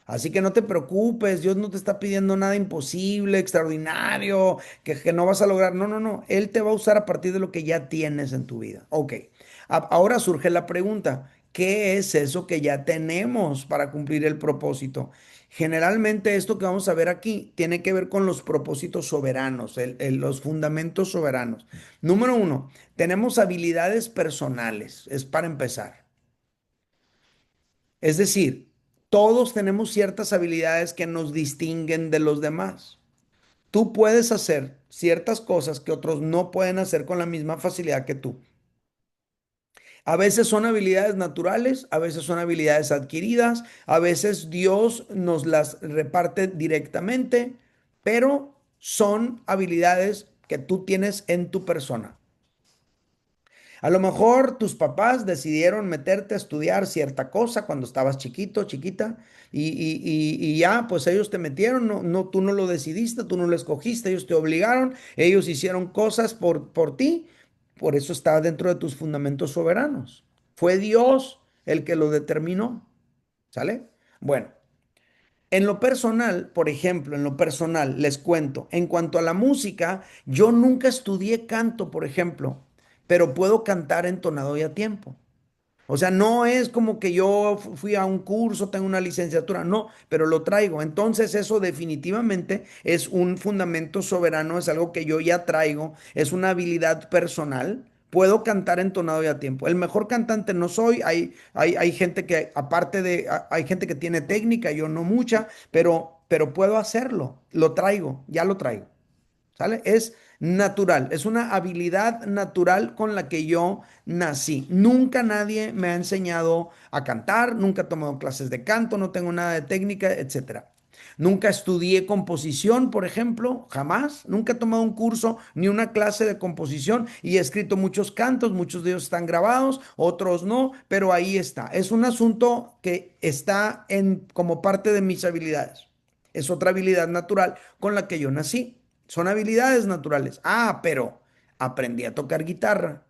Así que no te preocupes, Dios no te está pidiendo nada imposible, extraordinario, que no vas a lograr. No, no, no. Él te va a usar a partir de lo que ya tienes en tu vida. Ok. Ahora surge la pregunta, ¿qué es eso que ya tenemos para cumplir el propósito? Generalmente esto que vamos a ver aquí tiene que ver con los propósitos soberanos, los fundamentos soberanos. Número uno, tenemos habilidades personales, es para empezar. Es decir, todos tenemos ciertas habilidades que nos distinguen de los demás. Tú puedes hacer ciertas cosas que otros no pueden hacer con la misma facilidad que tú. A veces son habilidades naturales, a veces son habilidades adquiridas, a veces Dios nos las reparte directamente, pero son habilidades que tú tienes en tu persona. A lo mejor tus papás decidieron meterte a estudiar cierta cosa cuando estabas chiquito, chiquita, y ya, pues ellos te metieron, no, no, tú no lo decidiste, tú no lo escogiste, ellos te obligaron, ellos hicieron cosas por ti, por eso está dentro de tus fundamentos soberanos. Fue Dios el que lo determinó, ¿sale? Bueno, en lo personal, por ejemplo, en lo personal, les cuento, en cuanto a la música, yo nunca estudié canto, por ejemplo, pero puedo cantar entonado y a tiempo. O sea, no es como que yo fui a un curso, tengo una licenciatura, no, pero lo traigo. Entonces eso definitivamente es un fundamento soberano, es algo que yo ya traigo, es una habilidad personal. Puedo cantar entonado y a tiempo. El mejor cantante no soy, hay gente que, aparte de, hay gente que tiene técnica, yo no mucha, pero puedo hacerlo, lo traigo, ya lo traigo. ¿Sale? Es natural, es una habilidad natural con la que yo nací. Nunca nadie me ha enseñado a cantar, nunca he tomado clases de canto, no tengo nada de técnica, etcétera. Nunca estudié composición, por ejemplo, jamás. Nunca he tomado un curso ni una clase de composición y he escrito muchos cantos, muchos de ellos están grabados, otros no, pero ahí está. Es un asunto que está como parte de mis habilidades. Es otra habilidad natural con la que yo nací. Son habilidades naturales. Ah, pero aprendí a tocar guitarra,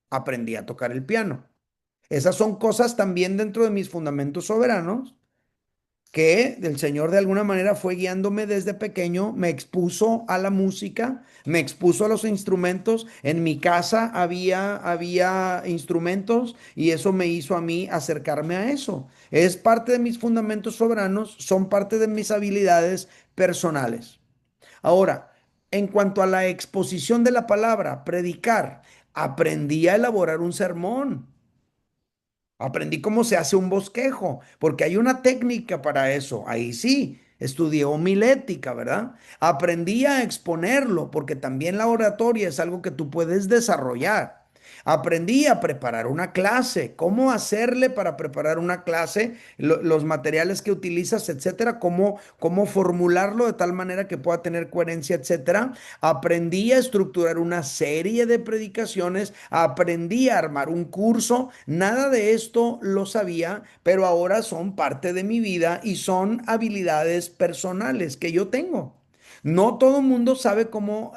aprendí a tocar el piano. Esas son cosas también dentro de mis fundamentos soberanos que el Señor de alguna manera fue guiándome desde pequeño, me expuso a la música, me expuso a los instrumentos. En mi casa había instrumentos y eso me hizo a mí acercarme a eso. Es parte de mis fundamentos soberanos, son parte de mis habilidades personales. Ahora, en cuanto a la exposición de la palabra, predicar, aprendí a elaborar un sermón. Aprendí cómo se hace un bosquejo, porque hay una técnica para eso. Ahí sí, estudié homilética, ¿verdad? Aprendí a exponerlo, porque también la oratoria es algo que tú puedes desarrollar. Aprendí a preparar una clase, cómo hacerle para preparar una clase, los materiales que utilizas, etcétera, cómo formularlo de tal manera que pueda tener coherencia, etcétera. Aprendí a estructurar una serie de predicaciones, aprendí a armar un curso. Nada de esto lo sabía, pero ahora son parte de mi vida y son habilidades personales que yo tengo. No todo el mundo sabe cómo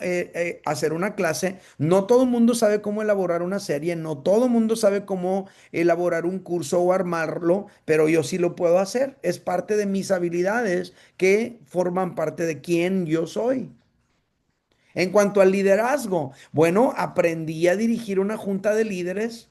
hacer una clase, no todo el mundo sabe cómo elaborar una serie, no todo el mundo sabe cómo elaborar un curso o armarlo, pero yo sí lo puedo hacer. Es parte de mis habilidades que forman parte de quién yo soy. En cuanto al liderazgo, bueno, aprendí a dirigir una junta de líderes.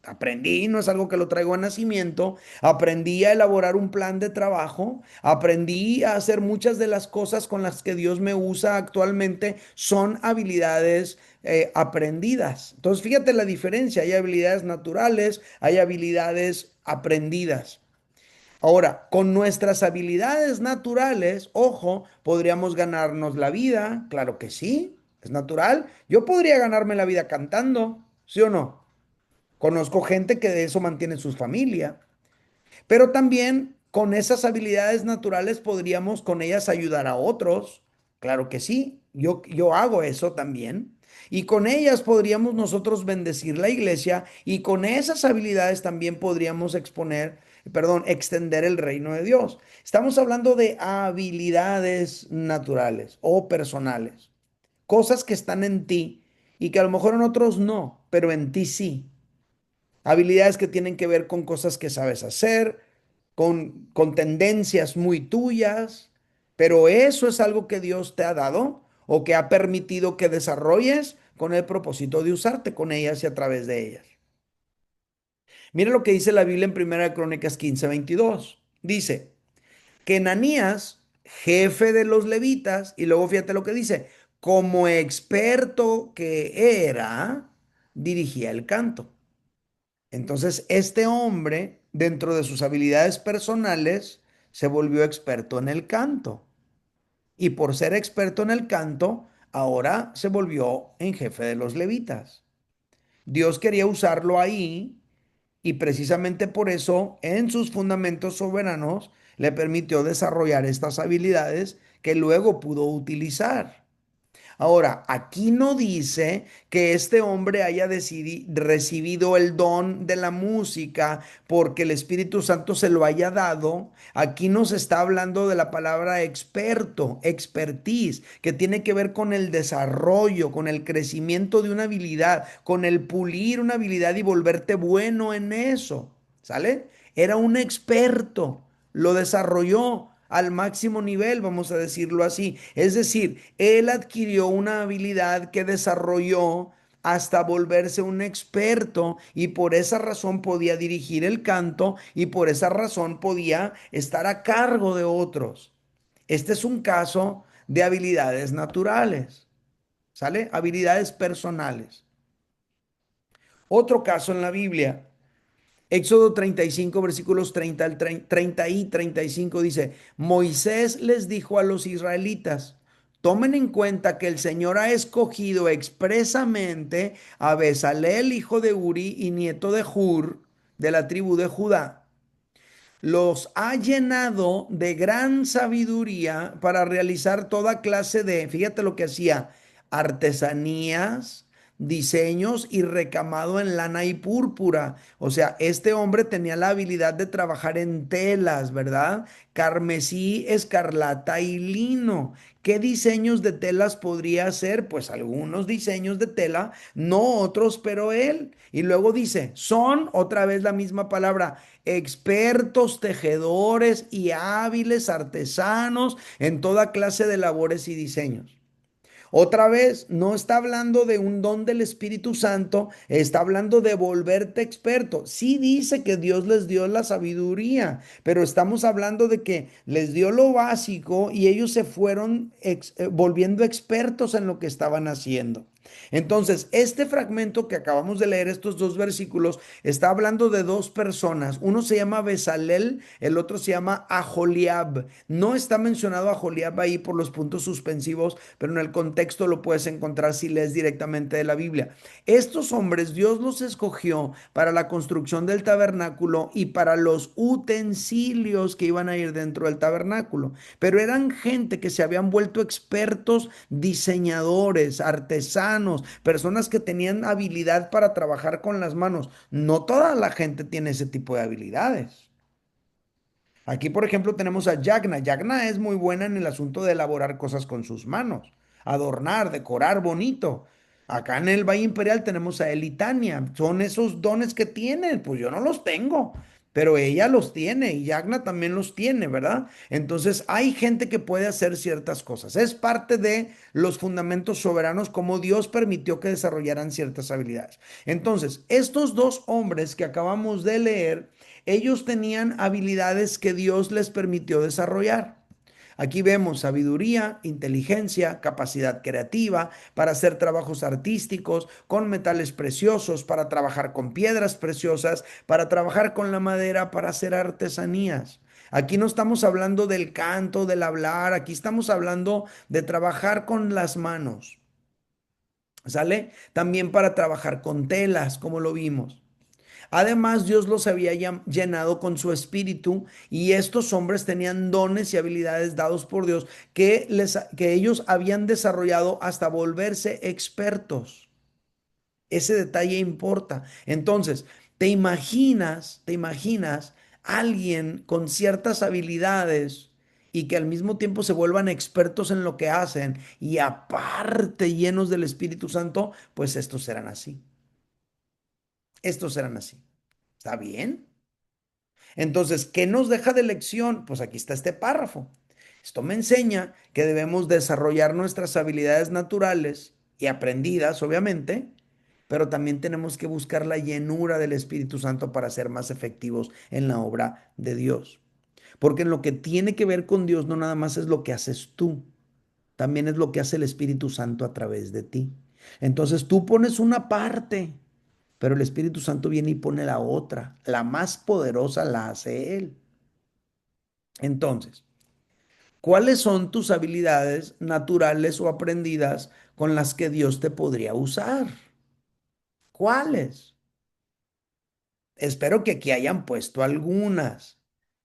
Aprendí, no es algo que lo traigo a nacimiento, aprendí a elaborar un plan de trabajo, aprendí a hacer muchas de las cosas con las que Dios me usa actualmente, son habilidades aprendidas. Entonces, fíjate la diferencia, hay habilidades naturales, hay habilidades aprendidas. Ahora, con nuestras habilidades naturales, ojo, podríamos ganarnos la vida, claro que sí, es natural. Yo podría ganarme la vida cantando, ¿sí o no? Conozco gente que de eso mantiene su familia, pero también con esas habilidades naturales podríamos con ellas ayudar a otros. Claro que sí, yo hago eso también. Y con ellas podríamos nosotros bendecir la iglesia y con esas habilidades también podríamos extender el reino de Dios. Estamos hablando de habilidades naturales o personales, cosas que están en ti y que a lo mejor en otros no, pero en ti sí. Habilidades que tienen que ver con cosas que sabes hacer, con tendencias muy tuyas, pero eso es algo que Dios te ha dado o que ha permitido que desarrolles con el propósito de usarte con ellas y a través de ellas. Mira lo que dice la Biblia en Primera de Crónicas 15:22. Dice que Ananías, jefe de los levitas, y luego fíjate lo que dice, como experto que era, dirigía el canto. Entonces, este hombre, dentro de sus habilidades personales, se volvió experto en el canto. Y por ser experto en el canto, ahora se volvió en jefe de los levitas. Dios quería usarlo ahí y precisamente por eso, en sus fundamentos soberanos, le permitió desarrollar estas habilidades que luego pudo utilizar. Ahora, aquí no dice que este hombre haya recibido el don de la música porque el Espíritu Santo se lo haya dado. Aquí nos está hablando de la palabra experto, expertise, que tiene que ver con el desarrollo, con el crecimiento de una habilidad, con el pulir una habilidad y volverte bueno en eso. ¿Sale? Era un experto, lo desarrolló al máximo nivel, vamos a decirlo así. Es decir, él adquirió una habilidad que desarrolló hasta volverse un experto y por esa razón podía dirigir el canto y por esa razón podía estar a cargo de otros. Este es un caso de habilidades naturales, ¿sale? Habilidades personales. Otro caso en la Biblia, Éxodo 35, versículos 30 al 30 y 35 dice, Moisés les dijo a los israelitas, tomen en cuenta que el Señor ha escogido expresamente a Bezalel, hijo de Uri y nieto de Hur, de la tribu de Judá. Los ha llenado de gran sabiduría para realizar toda clase de, fíjate lo que hacía, artesanías, diseños y recamado en lana y púrpura. O sea, este hombre tenía la habilidad de trabajar en telas, ¿verdad? Carmesí, escarlata y lino. ¿Qué diseños de telas podría hacer? Pues algunos diseños de tela, no otros, pero él. Y luego dice, son otra vez la misma palabra, expertos tejedores y hábiles artesanos en toda clase de labores y diseños. Otra vez, no está hablando de un don del Espíritu Santo, está hablando de volverte experto. Sí dice que Dios les dio la sabiduría, pero estamos hablando de que les dio lo básico y ellos se fueron volviendo expertos en lo que estaban haciendo. Entonces, este fragmento que acabamos de leer, estos dos versículos, está hablando de dos personas. Uno se llama Bezalel, el otro se llama Aholiab. No está mencionado Aholiab ahí por los puntos suspensivos, pero en el contexto lo puedes encontrar si lees directamente de la Biblia. Estos hombres, Dios los escogió para la construcción del tabernáculo y para los utensilios que iban a ir dentro del tabernáculo. Pero eran gente que se habían vuelto expertos diseñadores, artesanos, personas que tenían habilidad para trabajar con las manos. No toda la gente tiene ese tipo de habilidades. Aquí, por ejemplo, tenemos a Yagna. Yagna es muy buena en el asunto de elaborar cosas con sus manos, adornar, decorar bonito. Acá en el Valle Imperial tenemos a Elitania. Son esos dones que tienen. Pues yo no los tengo, pero ella los tiene y Yagna también los tiene, ¿verdad? Entonces hay gente que puede hacer ciertas cosas. Es parte de los fundamentos soberanos como Dios permitió que desarrollaran ciertas habilidades. Entonces, estos dos hombres que acabamos de leer, ellos tenían habilidades que Dios les permitió desarrollar. Aquí vemos sabiduría, inteligencia, capacidad creativa para hacer trabajos artísticos, con metales preciosos, para trabajar con piedras preciosas, para trabajar con la madera, para hacer artesanías. Aquí no estamos hablando del canto, del hablar, aquí estamos hablando de trabajar con las manos. ¿Sale? También para trabajar con telas, como lo vimos. Además, Dios los había llenado con su espíritu y estos hombres tenían dones y habilidades dados por Dios que ellos habían desarrollado hasta volverse expertos. Ese detalle importa. Entonces, te imaginas alguien con ciertas habilidades y que al mismo tiempo se vuelvan expertos en lo que hacen y aparte llenos del Espíritu Santo, pues estos serán así. Estos serán así. ¿Está bien? Entonces, ¿qué nos deja de lección? Pues aquí está este párrafo. Esto me enseña que debemos desarrollar nuestras habilidades naturales y aprendidas, obviamente, pero también tenemos que buscar la llenura del Espíritu Santo para ser más efectivos en la obra de Dios. Porque en lo que tiene que ver con Dios no nada más es lo que haces tú, también es lo que hace el Espíritu Santo a través de ti. Entonces tú pones una parte, pero el Espíritu Santo viene y pone la otra. La más poderosa la hace Él. Entonces, ¿cuáles son tus habilidades naturales o aprendidas con las que Dios te podría usar? ¿Cuáles? Espero que aquí hayan puesto algunas.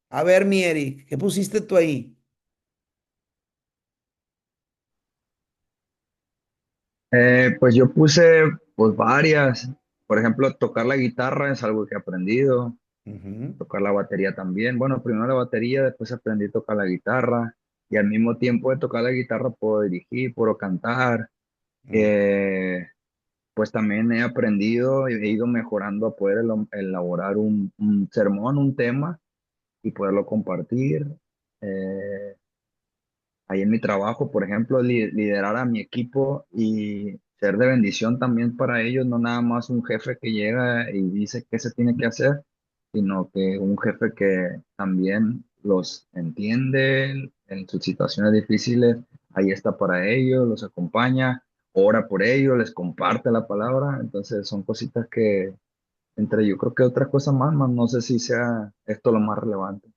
A ver, mi Eric, ¿qué pusiste tú ahí? Pues yo puse pues varias, por ejemplo, tocar la guitarra es algo que he aprendido, Ujú, tocar la batería también. Bueno, primero la batería, después aprendí a tocar la guitarra y al mismo tiempo de tocar la guitarra puedo dirigir, puedo cantar. mm. Eh, pues también he aprendido y he ido mejorando a poder elaborar un sermón, un tema y poderlo compartir. Eh, Ahí en mi trabajo, por ejemplo, liderar a mi equipo y ser de bendición también para ellos, no nada más un jefe que llega y dice qué se tiene que hacer, sino que un jefe que también los entiende en sus situaciones difíciles, ahí está para ellos, los acompaña, ora por ellos, les comparte la palabra. Entonces son cositas que, entre yo creo que otras cosas más, no sé si sea esto lo más relevante.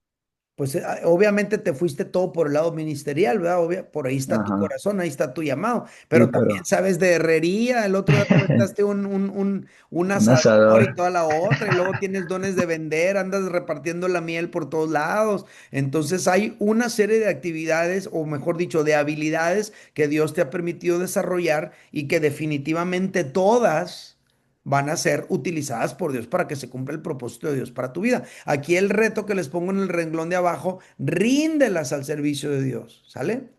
Pues obviamente te fuiste todo por el lado ministerial, ¿verdad? Por ahí está tu Ajá, corazón, ahí está tu llamado, sí, pero también pero sabes de herrería, el otro día te aventaste un un asador y asador. toda la otra, y luego tienes dones de vender, andas repartiendo la miel por todos lados. Entonces hay una serie de actividades, o mejor dicho, de habilidades que Dios te ha permitido desarrollar y que definitivamente todas van a ser utilizadas por Dios para que se cumpla el propósito de Dios para tu vida. Aquí el reto que les pongo en el renglón de abajo, ríndelas al servicio de Dios, ¿sale?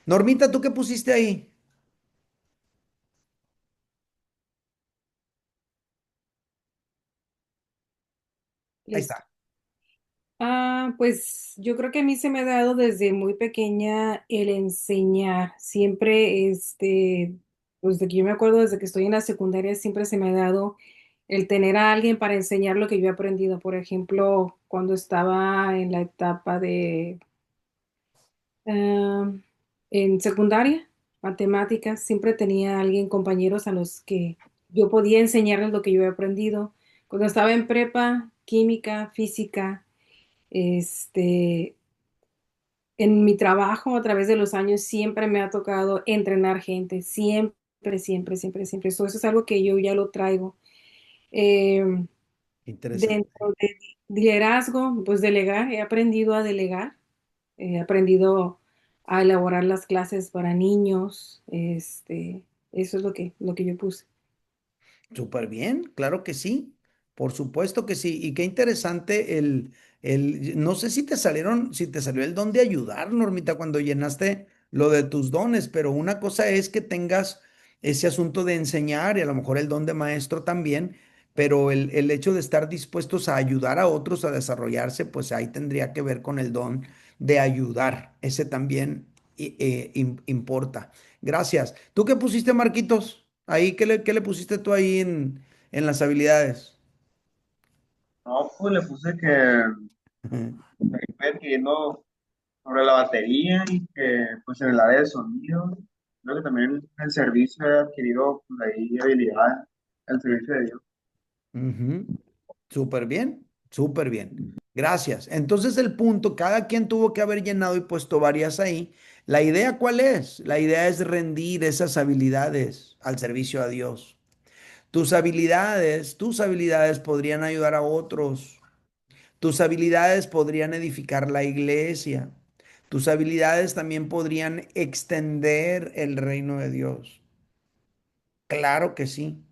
Normita, ¿tú qué pusiste ahí? Ahí Listo. está. Pues yo creo que a mí se me ha dado desde muy pequeña el enseñar. Siempre, pues de que yo me acuerdo desde que estoy en la secundaria, siempre se me ha dado el tener a alguien para enseñar lo que yo he aprendido. Por ejemplo, cuando estaba en la etapa de, ah, en secundaria, matemáticas, siempre tenía alguien, compañeros a los que yo podía enseñarles lo que yo he aprendido. Cuando estaba en prepa, química, física. Este, en mi trabajo a través de los años siempre me ha tocado entrenar gente, siempre, siempre, siempre, siempre. Eso es algo que yo ya lo traigo. Eh, Interesante. Dentro de liderazgo, pues delegar, he aprendido a delegar, he aprendido a elaborar las clases para niños, eso es lo que yo puse. Súper bien, claro que sí. Por supuesto que sí. Y qué interesante no sé si te salió el don de ayudar, Normita, cuando llenaste lo de tus dones, pero una cosa es que tengas ese asunto de enseñar y a lo mejor el don de maestro también, pero el hecho de estar dispuestos a ayudar a otros a desarrollarse, pues ahí tendría que ver con el don de ayudar. Ese también importa. Gracias. ¿Tú qué pusiste, Marquitos? Ahí, qué le pusiste tú ahí en las habilidades? No, pues le puse que me fui adquiriendo sobre la batería y que pues en el área de sonido, creo que también el servicio he adquirido pues, ahí habilidad al servicio de Dios. Ujú. Súper bien, súper bien. Gracias. Entonces el punto, cada quien tuvo que haber llenado y puesto varias ahí. ¿La idea cuál es? La idea es rendir esas habilidades al servicio a Dios. Tus habilidades podrían ayudar a otros. Tus habilidades podrían edificar la iglesia. Tus habilidades también podrían extender el reino de Dios. Claro que sí.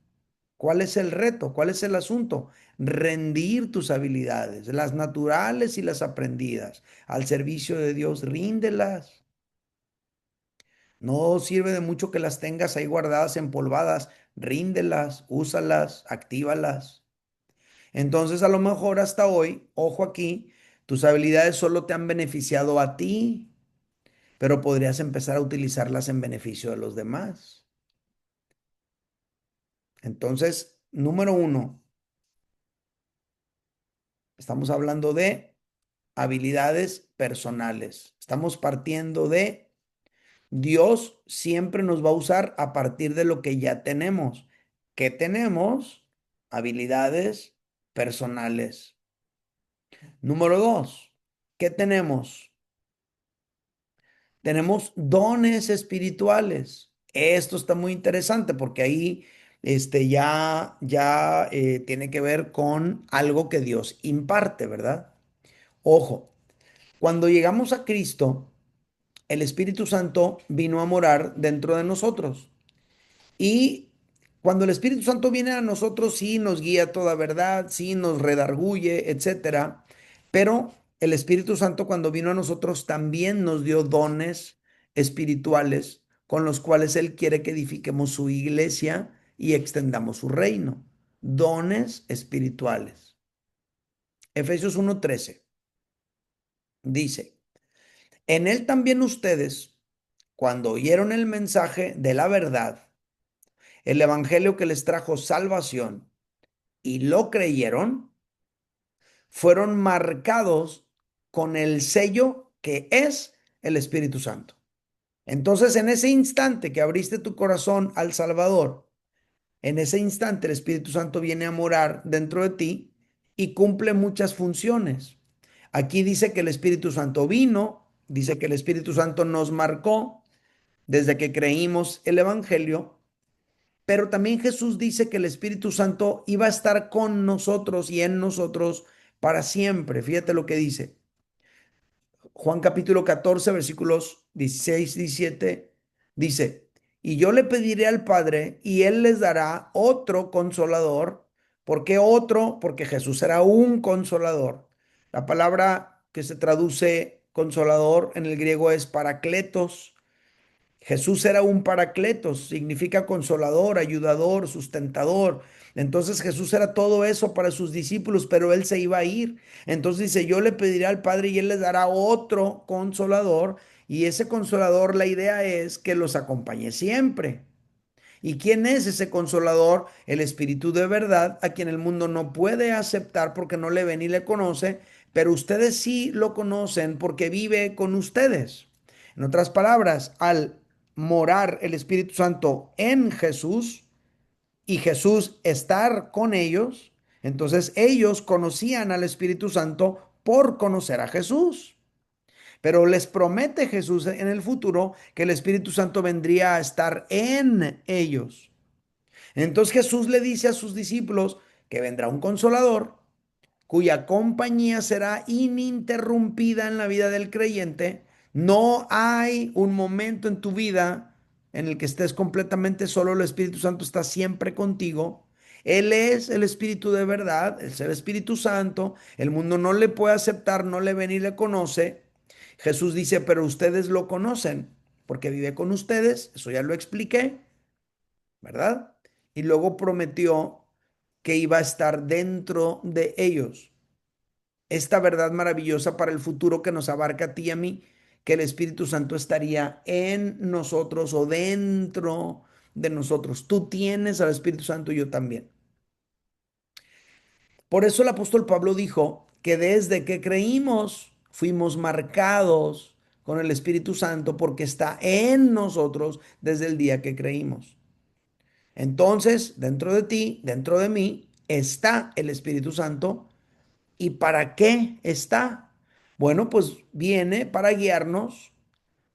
¿Cuál es el reto? ¿Cuál es el asunto? Rendir tus habilidades, las naturales y las aprendidas, al servicio de Dios. Ríndelas. No sirve de mucho que las tengas ahí guardadas, empolvadas. Ríndelas, úsalas, actívalas. Entonces, a lo mejor hasta hoy, ojo aquí, tus habilidades solo te han beneficiado a ti, pero podrías empezar a utilizarlas en beneficio de los demás. Entonces, número uno, estamos hablando de habilidades personales. Estamos partiendo de Dios siempre nos va a usar a partir de lo que ya tenemos. ¿Qué tenemos? Habilidades personales. Número dos, ¿qué tenemos? Tenemos dones espirituales. Esto está muy interesante porque ahí ya tiene que ver con algo que Dios imparte, ¿verdad? Ojo, cuando llegamos a Cristo, el Espíritu Santo vino a morar dentro de nosotros. Y cuando el Espíritu Santo viene a nosotros, sí nos guía a toda verdad, sí nos redarguye, etcétera. Pero el Espíritu Santo cuando vino a nosotros también nos dio dones espirituales con los cuales Él quiere que edifiquemos su iglesia y extendamos su reino. Dones espirituales. Efesios 1:13 dice, en Él también ustedes, cuando oyeron el mensaje de la verdad, el evangelio que les trajo salvación, y lo creyeron, fueron marcados con el sello que es el Espíritu Santo. Entonces, en ese instante que abriste tu corazón al Salvador, en ese instante el Espíritu Santo viene a morar dentro de ti y cumple muchas funciones. Aquí dice que el Espíritu Santo vino, dice que el Espíritu Santo nos marcó desde que creímos el Evangelio. Pero también Jesús dice que el Espíritu Santo iba a estar con nosotros y en nosotros para siempre. Fíjate lo que dice. Juan capítulo 14, versículos 16, 17, dice, y yo le pediré al Padre y Él les dará otro consolador. ¿Por qué otro? Porque Jesús será un consolador. La palabra que se traduce consolador en el griego es paracletos. Jesús era un paracletos, significa consolador, ayudador, sustentador. Entonces Jesús era todo eso para sus discípulos, pero él se iba a ir. Entonces dice, yo le pediré al Padre y él les dará otro consolador. Y ese consolador, la idea es que los acompañe siempre. ¿Y quién es ese consolador? El Espíritu de verdad, a quien el mundo no puede aceptar porque no le ve ni le conoce, pero ustedes sí lo conocen porque vive con ustedes. En otras palabras, al morar el Espíritu Santo en Jesús y Jesús estar con ellos, entonces ellos conocían al Espíritu Santo por conocer a Jesús. Pero les promete Jesús en el futuro que el Espíritu Santo vendría a estar en ellos. Entonces Jesús le dice a sus discípulos que vendrá un consolador cuya compañía será ininterrumpida en la vida del creyente. No hay un momento en tu vida en el que estés completamente solo, el Espíritu Santo está siempre contigo. Él es el Espíritu de verdad, es el Espíritu Santo. El mundo no le puede aceptar, no le ve ni le conoce. Jesús dice, pero ustedes lo conocen, porque vive con ustedes, eso ya lo expliqué, ¿verdad? Y luego prometió que iba a estar dentro de ellos. Esta verdad maravillosa para el futuro que nos abarca a ti y a mí, que el Espíritu Santo estaría en nosotros o dentro de nosotros. Tú tienes al Espíritu Santo y yo también. Por eso el apóstol Pablo dijo que desde que creímos fuimos marcados con el Espíritu Santo porque está en nosotros desde el día que creímos. Entonces, dentro de ti, dentro de mí, está el Espíritu Santo. ¿Y para qué está? Bueno, pues viene para guiarnos,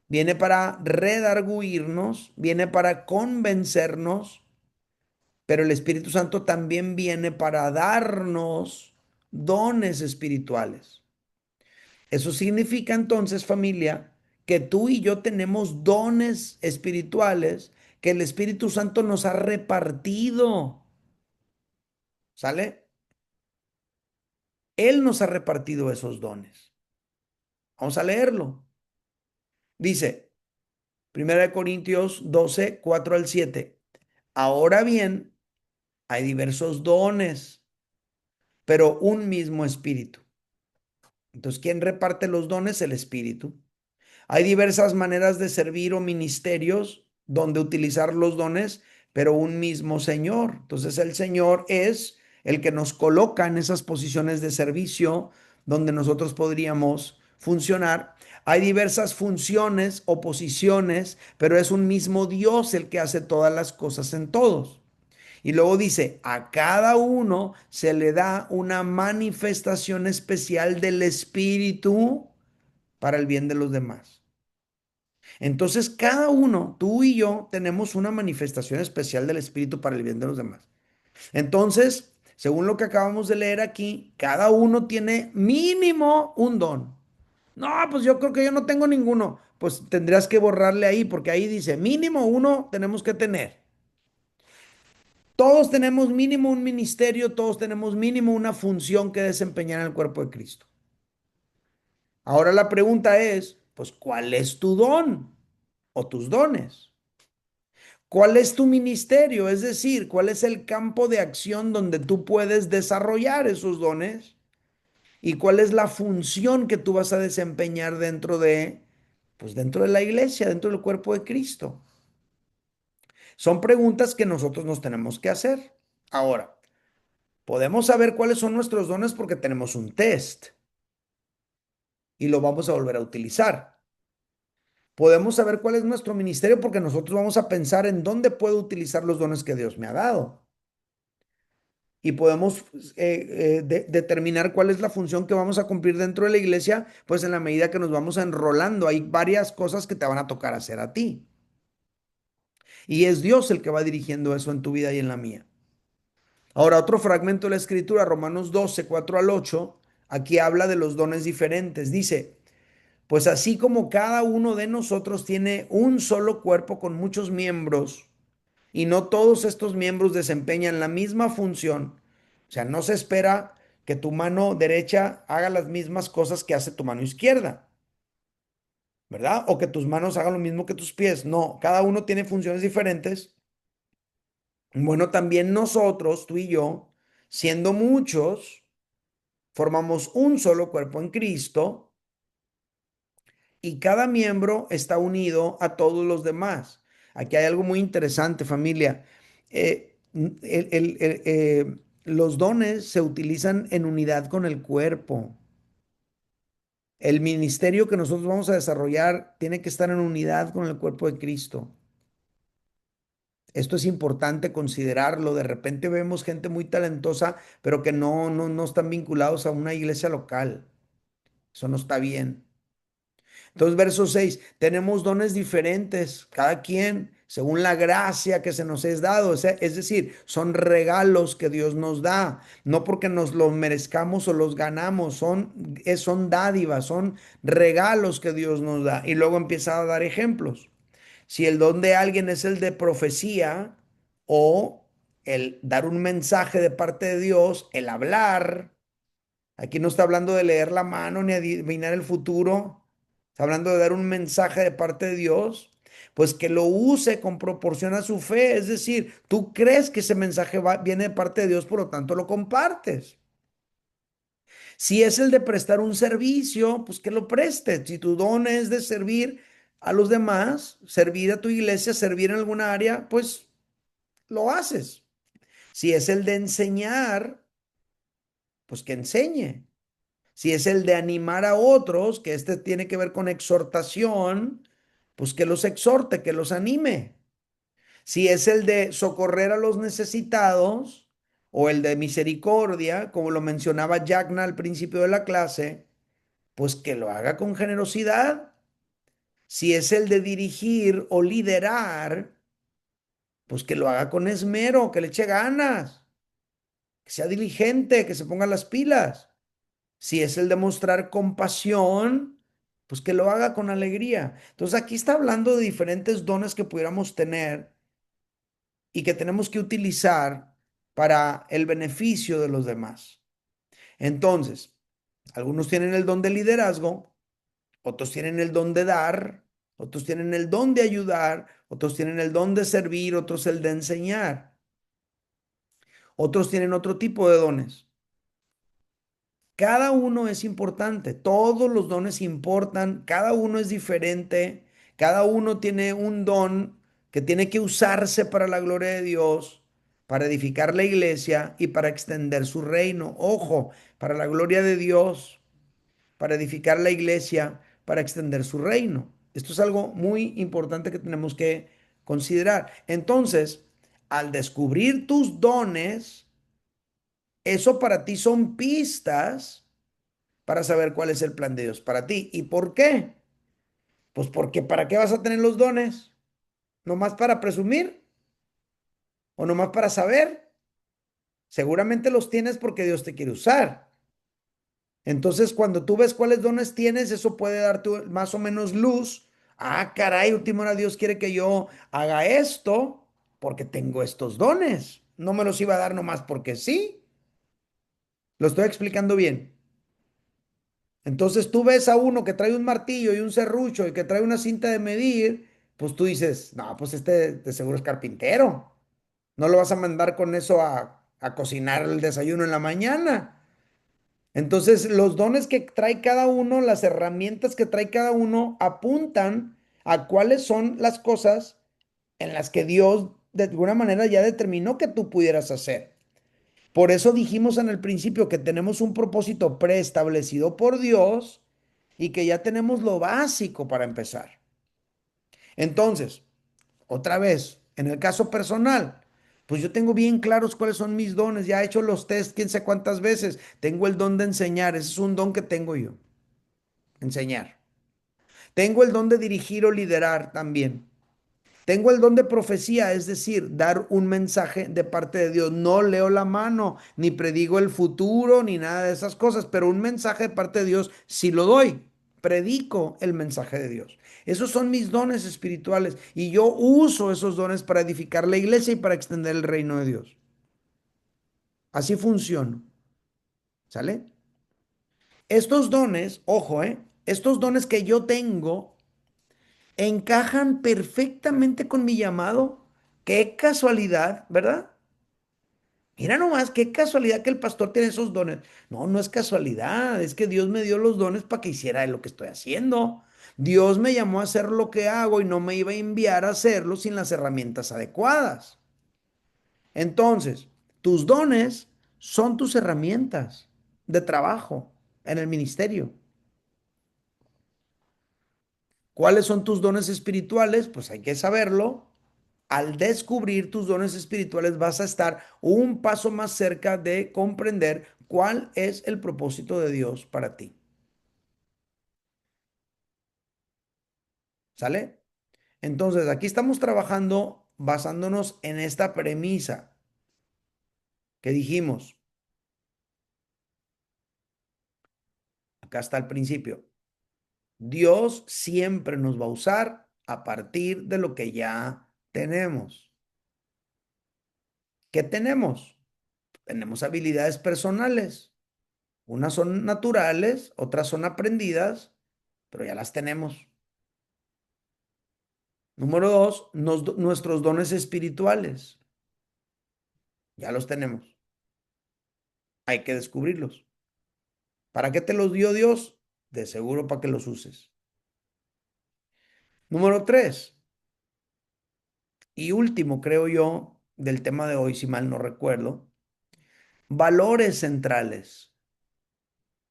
viene para redarguirnos, viene para convencernos, pero el Espíritu Santo también viene para darnos dones espirituales. Eso significa entonces, familia, que tú y yo tenemos dones espirituales que el Espíritu Santo nos ha repartido. ¿Sale? Él nos ha repartido esos dones. Vamos a leerlo. Dice, 1 Corintios 12, 4 al 7. Ahora bien, hay diversos dones, pero un mismo espíritu. Entonces, ¿quién reparte los dones? El espíritu. Hay diversas maneras de servir o ministerios donde utilizar los dones, pero un mismo Señor. Entonces, el Señor es el que nos coloca en esas posiciones de servicio donde nosotros podríamos funcionar. Hay diversas funciones o posiciones, pero es un mismo Dios el que hace todas las cosas en todos. Y luego dice, a cada uno se le da una manifestación especial del Espíritu para el bien de los demás. Entonces, cada uno, tú y yo, tenemos una manifestación especial del Espíritu para el bien de los demás. Entonces, según lo que acabamos de leer aquí, cada uno tiene mínimo un don. No, pues yo creo que yo no tengo ninguno. Pues tendrías que borrarle ahí, porque ahí dice, mínimo uno tenemos que tener. Todos tenemos mínimo un ministerio, todos tenemos mínimo una función que desempeñar en el cuerpo de Cristo. Ahora la pregunta es, pues, ¿cuál es tu don o tus dones? ¿Cuál es tu ministerio? Es decir, ¿cuál es el campo de acción donde tú puedes desarrollar esos dones? ¿Y cuál es la función que tú vas a desempeñar pues dentro de la iglesia, dentro del cuerpo de Cristo? Son preguntas que nosotros nos tenemos que hacer. Ahora, podemos saber cuáles son nuestros dones porque tenemos un test y lo vamos a volver a utilizar. Podemos saber cuál es nuestro ministerio porque nosotros vamos a pensar en dónde puedo utilizar los dones que Dios me ha dado. Y podemos determinar cuál es la función que vamos a cumplir dentro de la iglesia, pues en la medida que nos vamos enrolando. Hay varias cosas que te van a tocar hacer a ti. Y es Dios el que va dirigiendo eso en tu vida y en la mía. Ahora, otro fragmento de la escritura, Romanos 12, 4 al 8, aquí habla de los dones diferentes. Dice, pues así como cada uno de nosotros tiene un solo cuerpo con muchos miembros, y no todos estos miembros desempeñan la misma función. O sea, no se espera que tu mano derecha haga las mismas cosas que hace tu mano izquierda, ¿verdad? O que tus manos hagan lo mismo que tus pies. No, cada uno tiene funciones diferentes. Bueno, también nosotros, tú y yo, siendo muchos, formamos un solo cuerpo en Cristo y cada miembro está unido a todos los demás. Aquí hay algo muy interesante, familia. Los dones se utilizan en unidad con el cuerpo. El ministerio que nosotros vamos a desarrollar tiene que estar en unidad con el cuerpo de Cristo. Esto es importante considerarlo. De repente vemos gente muy talentosa, pero que no están vinculados a una iglesia local. Eso no está bien. Entonces, verso 6, tenemos dones diferentes, cada quien según la gracia que se nos es dado. Es decir, son regalos que Dios nos da, no porque nos los merezcamos o los ganamos, son dádivas, son regalos que Dios nos da. Y luego empieza a dar ejemplos. Si el don de alguien es el de profecía o el dar un mensaje de parte de Dios, el hablar. Aquí no está hablando de leer la mano ni adivinar el futuro. Está hablando de dar un mensaje de parte de Dios, pues que lo use con proporción a su fe. Es decir, tú crees que ese mensaje viene de parte de Dios, por lo tanto lo compartes. Si es el de prestar un servicio, pues que lo prestes. Si tu don es de servir a los demás, servir a tu iglesia, servir en alguna área, pues lo haces. Si es el de enseñar, pues que enseñe. Si es el de animar a otros, que este tiene que ver con exhortación, pues que los exhorte, que los anime. Si es el de socorrer a los necesitados o el de misericordia, como lo mencionaba Jagna al principio de la clase, pues que lo haga con generosidad. Si es el de dirigir o liderar, pues que lo haga con esmero, que le eche ganas, que sea diligente, que se ponga las pilas. Si es el de mostrar compasión, pues que lo haga con alegría. Entonces aquí está hablando de diferentes dones que pudiéramos tener y que tenemos que utilizar para el beneficio de los demás. Entonces, algunos tienen el don de liderazgo, otros tienen el don de dar, otros tienen el don de ayudar, otros tienen el don de servir, otros el de enseñar, otros tienen otro tipo de dones. Cada uno es importante, todos los dones importan, cada uno es diferente, cada uno tiene un don que tiene que usarse para la gloria de Dios, para edificar la iglesia y para extender su reino. Ojo, para la gloria de Dios, para edificar la iglesia, para extender su reino. Esto es algo muy importante que tenemos que considerar. Entonces, al descubrir tus dones, eso para ti son pistas para saber cuál es el plan de Dios para ti. ¿Y por qué? Pues porque ¿para qué vas a tener los dones? ¿Nomás para presumir? ¿O nomás para saber? Seguramente los tienes porque Dios te quiere usar. Entonces, cuando tú ves cuáles dones tienes, eso puede darte más o menos luz. Ah, caray, última hora Dios quiere que yo haga esto porque tengo estos dones. No me los iba a dar nomás porque sí. Lo estoy explicando bien. Entonces tú ves a uno que trae un martillo y un serrucho y que trae una cinta de medir, pues tú dices, no, pues este de seguro es carpintero. No lo vas a mandar con eso a cocinar el desayuno en la mañana. Entonces los dones que trae cada uno, las herramientas que trae cada uno, apuntan a cuáles son las cosas en las que Dios de alguna manera ya determinó que tú pudieras hacer. Por eso dijimos en el principio que tenemos un propósito preestablecido por Dios y que ya tenemos lo básico para empezar. Entonces, otra vez, en el caso personal, pues yo tengo bien claros cuáles son mis dones, ya he hecho los test quién sé cuántas veces, tengo el don de enseñar, ese es un don que tengo yo, enseñar. Tengo el don de dirigir o liderar también. Tengo el don de profecía, es decir, dar un mensaje de parte de Dios. No leo la mano, ni predigo el futuro, ni nada de esas cosas, pero un mensaje de parte de Dios sí lo doy. Predico el mensaje de Dios. Esos son mis dones espirituales y yo uso esos dones para edificar la iglesia y para extender el reino de Dios. Así funciona. ¿Sale? Estos dones, ojo, estos dones que yo tengo encajan perfectamente con mi llamado. Qué casualidad, ¿verdad? Mira nomás, qué casualidad que el pastor tiene esos dones. No, no es casualidad, es que Dios me dio los dones para que hiciera lo que estoy haciendo. Dios me llamó a hacer lo que hago y no me iba a enviar a hacerlo sin las herramientas adecuadas. Entonces, tus dones son tus herramientas de trabajo en el ministerio. ¿Cuáles son tus dones espirituales? Pues hay que saberlo. Al descubrir tus dones espirituales vas a estar un paso más cerca de comprender cuál es el propósito de Dios para ti. ¿Sale? Entonces, aquí estamos trabajando basándonos en esta premisa que dijimos. Acá está el principio. Dios siempre nos va a usar a partir de lo que ya tenemos. ¿Qué tenemos? Tenemos habilidades personales. Unas son naturales, otras son aprendidas, pero ya las tenemos. Número dos, nuestros dones espirituales. Ya los tenemos. Hay que descubrirlos. ¿Para qué te los dio Dios? De seguro para que los uses. Número tres, y último, creo yo, del tema de hoy, si mal no recuerdo, valores centrales.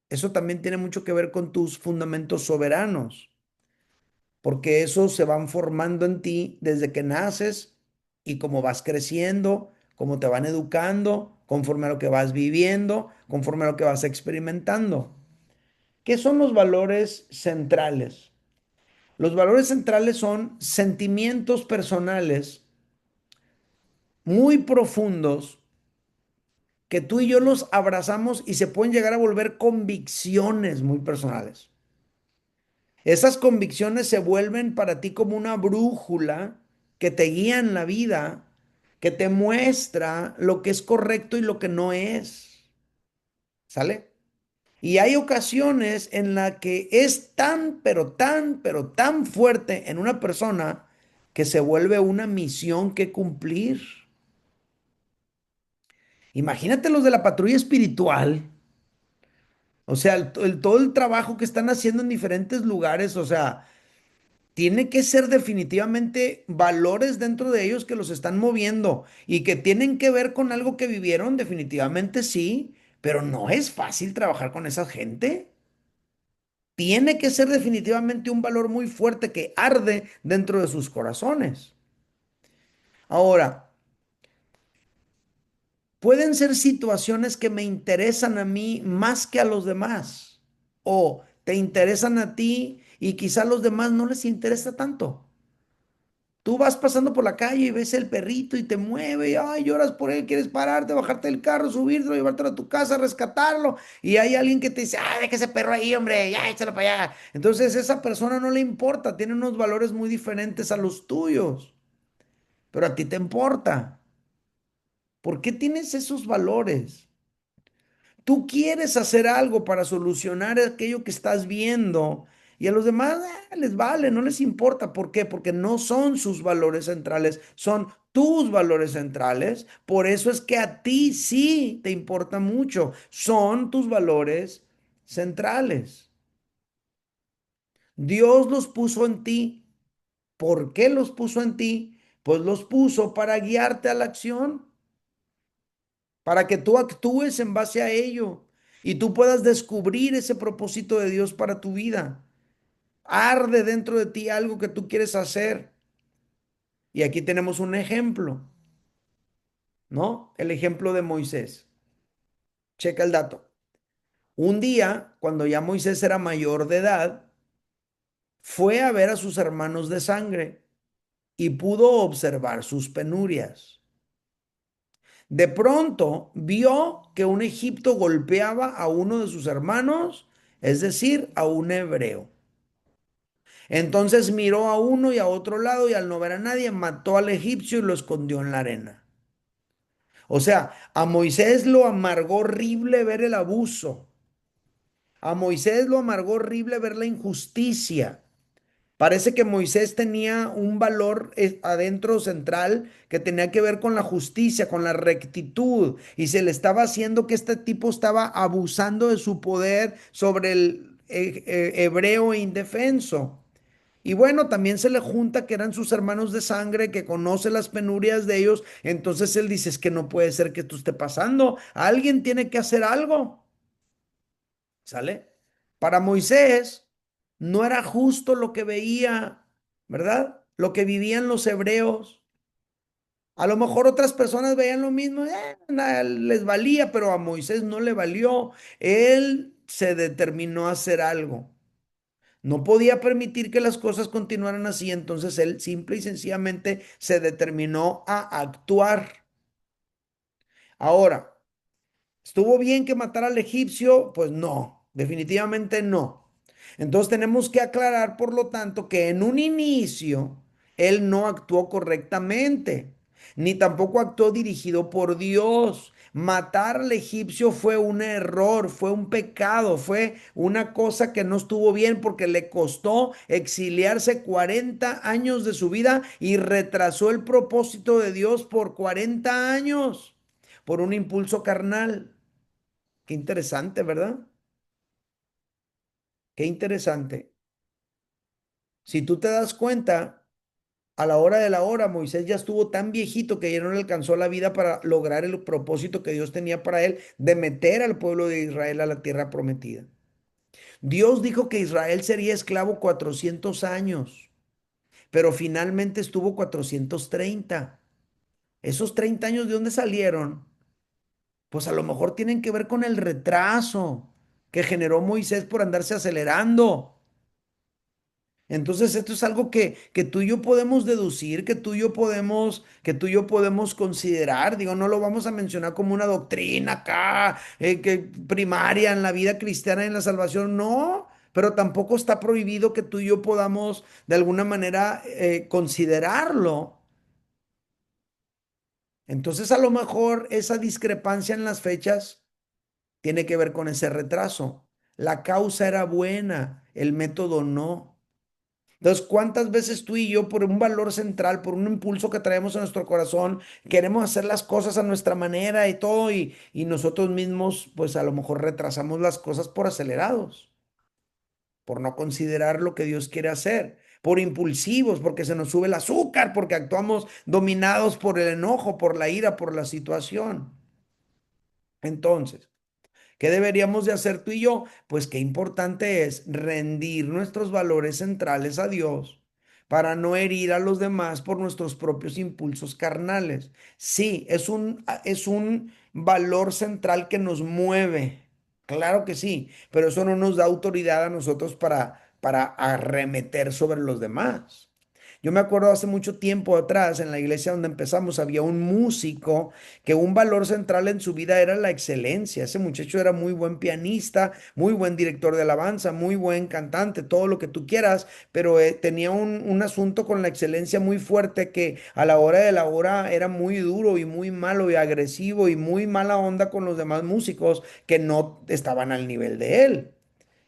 Eso también tiene mucho que ver con tus fundamentos soberanos, porque esos se van formando en ti desde que naces y como vas creciendo, como te van educando, conforme a lo que vas viviendo, conforme a lo que vas experimentando. ¿Qué son los valores centrales? Los valores centrales son sentimientos personales muy profundos que tú y yo los abrazamos y se pueden llegar a volver convicciones muy personales. Esas convicciones se vuelven para ti como una brújula que te guía en la vida, que te muestra lo que es correcto y lo que no es. ¿Sale? Y hay ocasiones en las que es tan, pero tan fuerte en una persona que se vuelve una misión que cumplir. Imagínate los de la patrulla espiritual. O sea, todo el trabajo que están haciendo en diferentes lugares, o sea, tiene que ser definitivamente valores dentro de ellos que los están moviendo y que tienen que ver con algo que vivieron, definitivamente sí, pero no es fácil trabajar con esa gente. Tiene que ser definitivamente un valor muy fuerte que arde dentro de sus corazones. Ahora, pueden ser situaciones que me interesan a mí más que a los demás, o te interesan a ti y quizá a los demás no les interesa tanto. Tú vas pasando por la calle y ves el perrito y te mueve y ay, lloras por él, quieres pararte, bajarte del carro, subirlo, llevártelo a tu casa, rescatarlo. Y hay alguien que te dice, ay, deja ese perro ahí, hombre, ya, échalo para allá. Entonces esa persona no le importa, tiene unos valores muy diferentes a los tuyos, pero a ti te importa. ¿Por qué tienes esos valores? Tú quieres hacer algo para solucionar aquello que estás viendo y a los demás les vale, no les importa. ¿Por qué? Porque no son sus valores centrales, son tus valores centrales. Por eso es que a ti sí te importa mucho. Son tus valores centrales. Dios los puso en ti. ¿Por qué los puso en ti? Pues los puso para guiarte a la acción, para que tú actúes en base a ello y tú puedas descubrir ese propósito de Dios para tu vida. Arde dentro de ti algo que tú quieres hacer. Y aquí tenemos un ejemplo, ¿no? El ejemplo de Moisés. Checa el dato. Un día, cuando ya Moisés era mayor de edad, fue a ver a sus hermanos de sangre y pudo observar sus penurias. De pronto vio que un egipto golpeaba a uno de sus hermanos, es decir, a un hebreo. Entonces miró a uno y a otro lado y al no ver a nadie, mató al egipcio y lo escondió en la arena. O sea, a Moisés lo amargó horrible ver el abuso. A Moisés lo amargó horrible ver la injusticia. Parece que Moisés tenía un valor adentro central que tenía que ver con la justicia, con la rectitud, y se le estaba haciendo que este tipo estaba abusando de su poder sobre el hebreo indefenso. Y bueno, también se le junta que eran sus hermanos de sangre, que conoce las penurias de ellos. Entonces él dice, es que no puede ser que esto esté pasando. Alguien tiene que hacer algo. ¿Sale? Para Moisés no era justo lo que veía, ¿verdad? Lo que vivían los hebreos. A lo mejor otras personas veían lo mismo, les valía, pero a Moisés no le valió. Él se determinó a hacer algo. No podía permitir que las cosas continuaran así, entonces él simple y sencillamente se determinó a actuar. Ahora, ¿estuvo bien que matara al egipcio? Pues no, definitivamente no. Entonces tenemos que aclarar, por lo tanto, que en un inicio él no actuó correctamente. ni tampoco actuó dirigido por Dios. Matar al egipcio fue un error, fue un pecado, fue una cosa que no estuvo bien porque le costó exiliarse 40 años de su vida y retrasó el propósito de Dios por 40 años por un impulso carnal. Qué interesante, ¿verdad? Qué interesante. Si tú te das cuenta, a la hora de la hora, Moisés ya estuvo tan viejito que ya no le alcanzó la vida para lograr el propósito que Dios tenía para él de meter al pueblo de Israel a la tierra prometida. Dios dijo que Israel sería esclavo 400 años, pero finalmente estuvo 430. ¿Esos 30 años de dónde salieron? Pues a lo mejor tienen que ver con el retraso que generó Moisés por andarse acelerando. Entonces, esto es algo que tú y yo podemos deducir, que tú y yo podemos considerar. Digo, no lo vamos a mencionar como una doctrina acá, que primaria en la vida cristiana y en la salvación, no, pero tampoco está prohibido que tú y yo podamos de alguna manera considerarlo. Entonces, a lo mejor esa discrepancia en las fechas tiene que ver con ese retraso. La causa era buena, el método no. Entonces, ¿cuántas veces tú y yo, por un valor central, por un impulso que traemos en nuestro corazón, queremos hacer las cosas a nuestra manera y todo, y nosotros mismos, pues a lo mejor retrasamos las cosas por acelerados, por no considerar lo que Dios quiere hacer, por impulsivos, porque se nos sube el azúcar, porque actuamos dominados por el enojo, por la ira, por la situación? Entonces, ¿qué deberíamos de hacer tú y yo? Pues qué importante es rendir nuestros valores centrales a Dios para no herir a los demás por nuestros propios impulsos carnales. Sí, es un valor central que nos mueve, claro que sí, pero eso no nos da autoridad a nosotros para arremeter sobre los demás. Yo me acuerdo hace mucho tiempo atrás, en la iglesia donde empezamos, había un músico que un valor central en su vida era la excelencia. Ese muchacho era muy buen pianista, muy buen director de alabanza, muy buen cantante, todo lo que tú quieras, pero tenía un asunto con la excelencia muy fuerte que a la hora de la hora era muy duro y muy malo y agresivo y muy mala onda con los demás músicos que no estaban al nivel de él.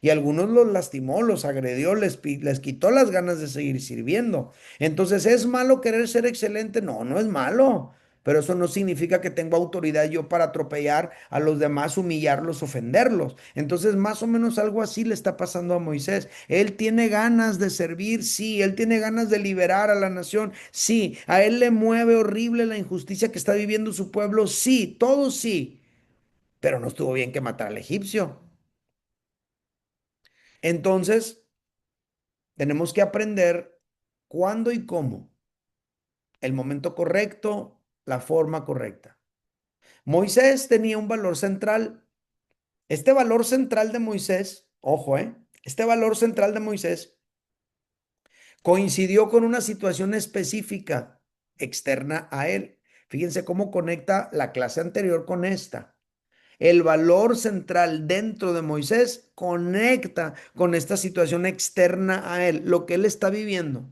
Y algunos los lastimó, los agredió, les quitó las ganas de seguir sirviendo. Entonces, ¿es malo querer ser excelente? No, no es malo. Pero eso no significa que tengo autoridad yo para atropellar a los demás, humillarlos, ofenderlos. Entonces, más o menos algo así le está pasando a Moisés. Él tiene ganas de servir, sí. Él tiene ganas de liberar a la nación, sí. A él le mueve horrible la injusticia que está viviendo su pueblo, sí. Todo sí. Pero no estuvo bien que matara al egipcio. Entonces, tenemos que aprender cuándo y cómo, el momento correcto, la forma correcta. Moisés tenía un valor central. Este valor central de Moisés, ojo, este valor central de Moisés coincidió con una situación específica externa a él. Fíjense cómo conecta la clase anterior con esta. El valor central dentro de Moisés conecta con esta situación externa a él, lo que él está viviendo.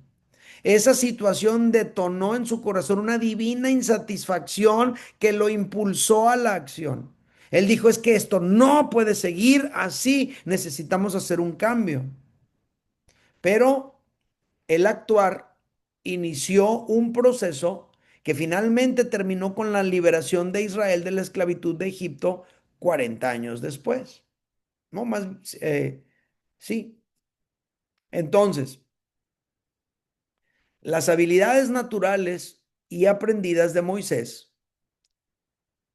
Esa situación detonó en su corazón una divina insatisfacción que lo impulsó a la acción. Él dijo, es que esto no puede seguir así, necesitamos hacer un cambio. Pero el actuar inició un proceso que finalmente terminó con la liberación de Israel de la esclavitud de Egipto 40 años después. No más, sí. Entonces, las habilidades naturales y aprendidas de Moisés,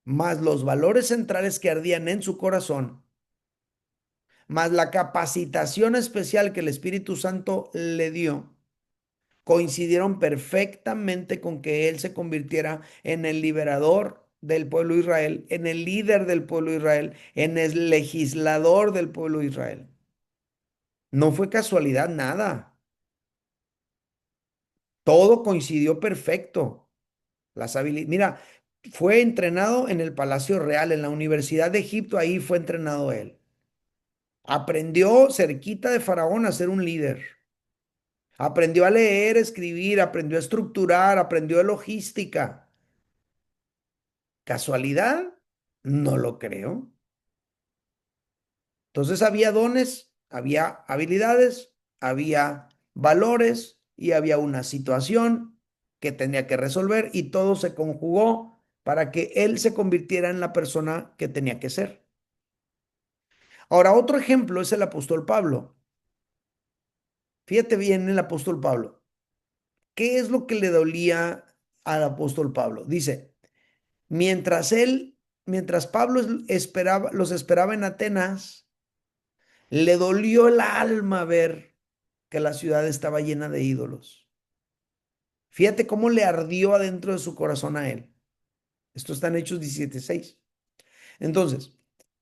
más los valores centrales que ardían en su corazón, más la capacitación especial que el Espíritu Santo le dio, coincidieron perfectamente con que él se convirtiera en el liberador del pueblo de Israel, en el líder del pueblo de Israel, en el legislador del pueblo de Israel. No fue casualidad nada. Todo coincidió perfecto. Mira, fue entrenado en el Palacio Real, en la Universidad de Egipto, ahí fue entrenado él. Aprendió cerquita de Faraón a ser un líder. Aprendió a leer, escribir, aprendió a estructurar, aprendió de logística. ¿Casualidad? No lo creo. Entonces había dones, había habilidades, había valores y había una situación que tenía que resolver y todo se conjugó para que él se convirtiera en la persona que tenía que ser. Ahora, otro ejemplo es el apóstol Pablo. Fíjate bien el apóstol Pablo. ¿Qué es lo que le dolía al apóstol Pablo? Dice, mientras Pablo los esperaba en Atenas, le dolió el alma ver que la ciudad estaba llena de ídolos. Fíjate cómo le ardió adentro de su corazón a él. Esto está en Hechos 17:6. Entonces,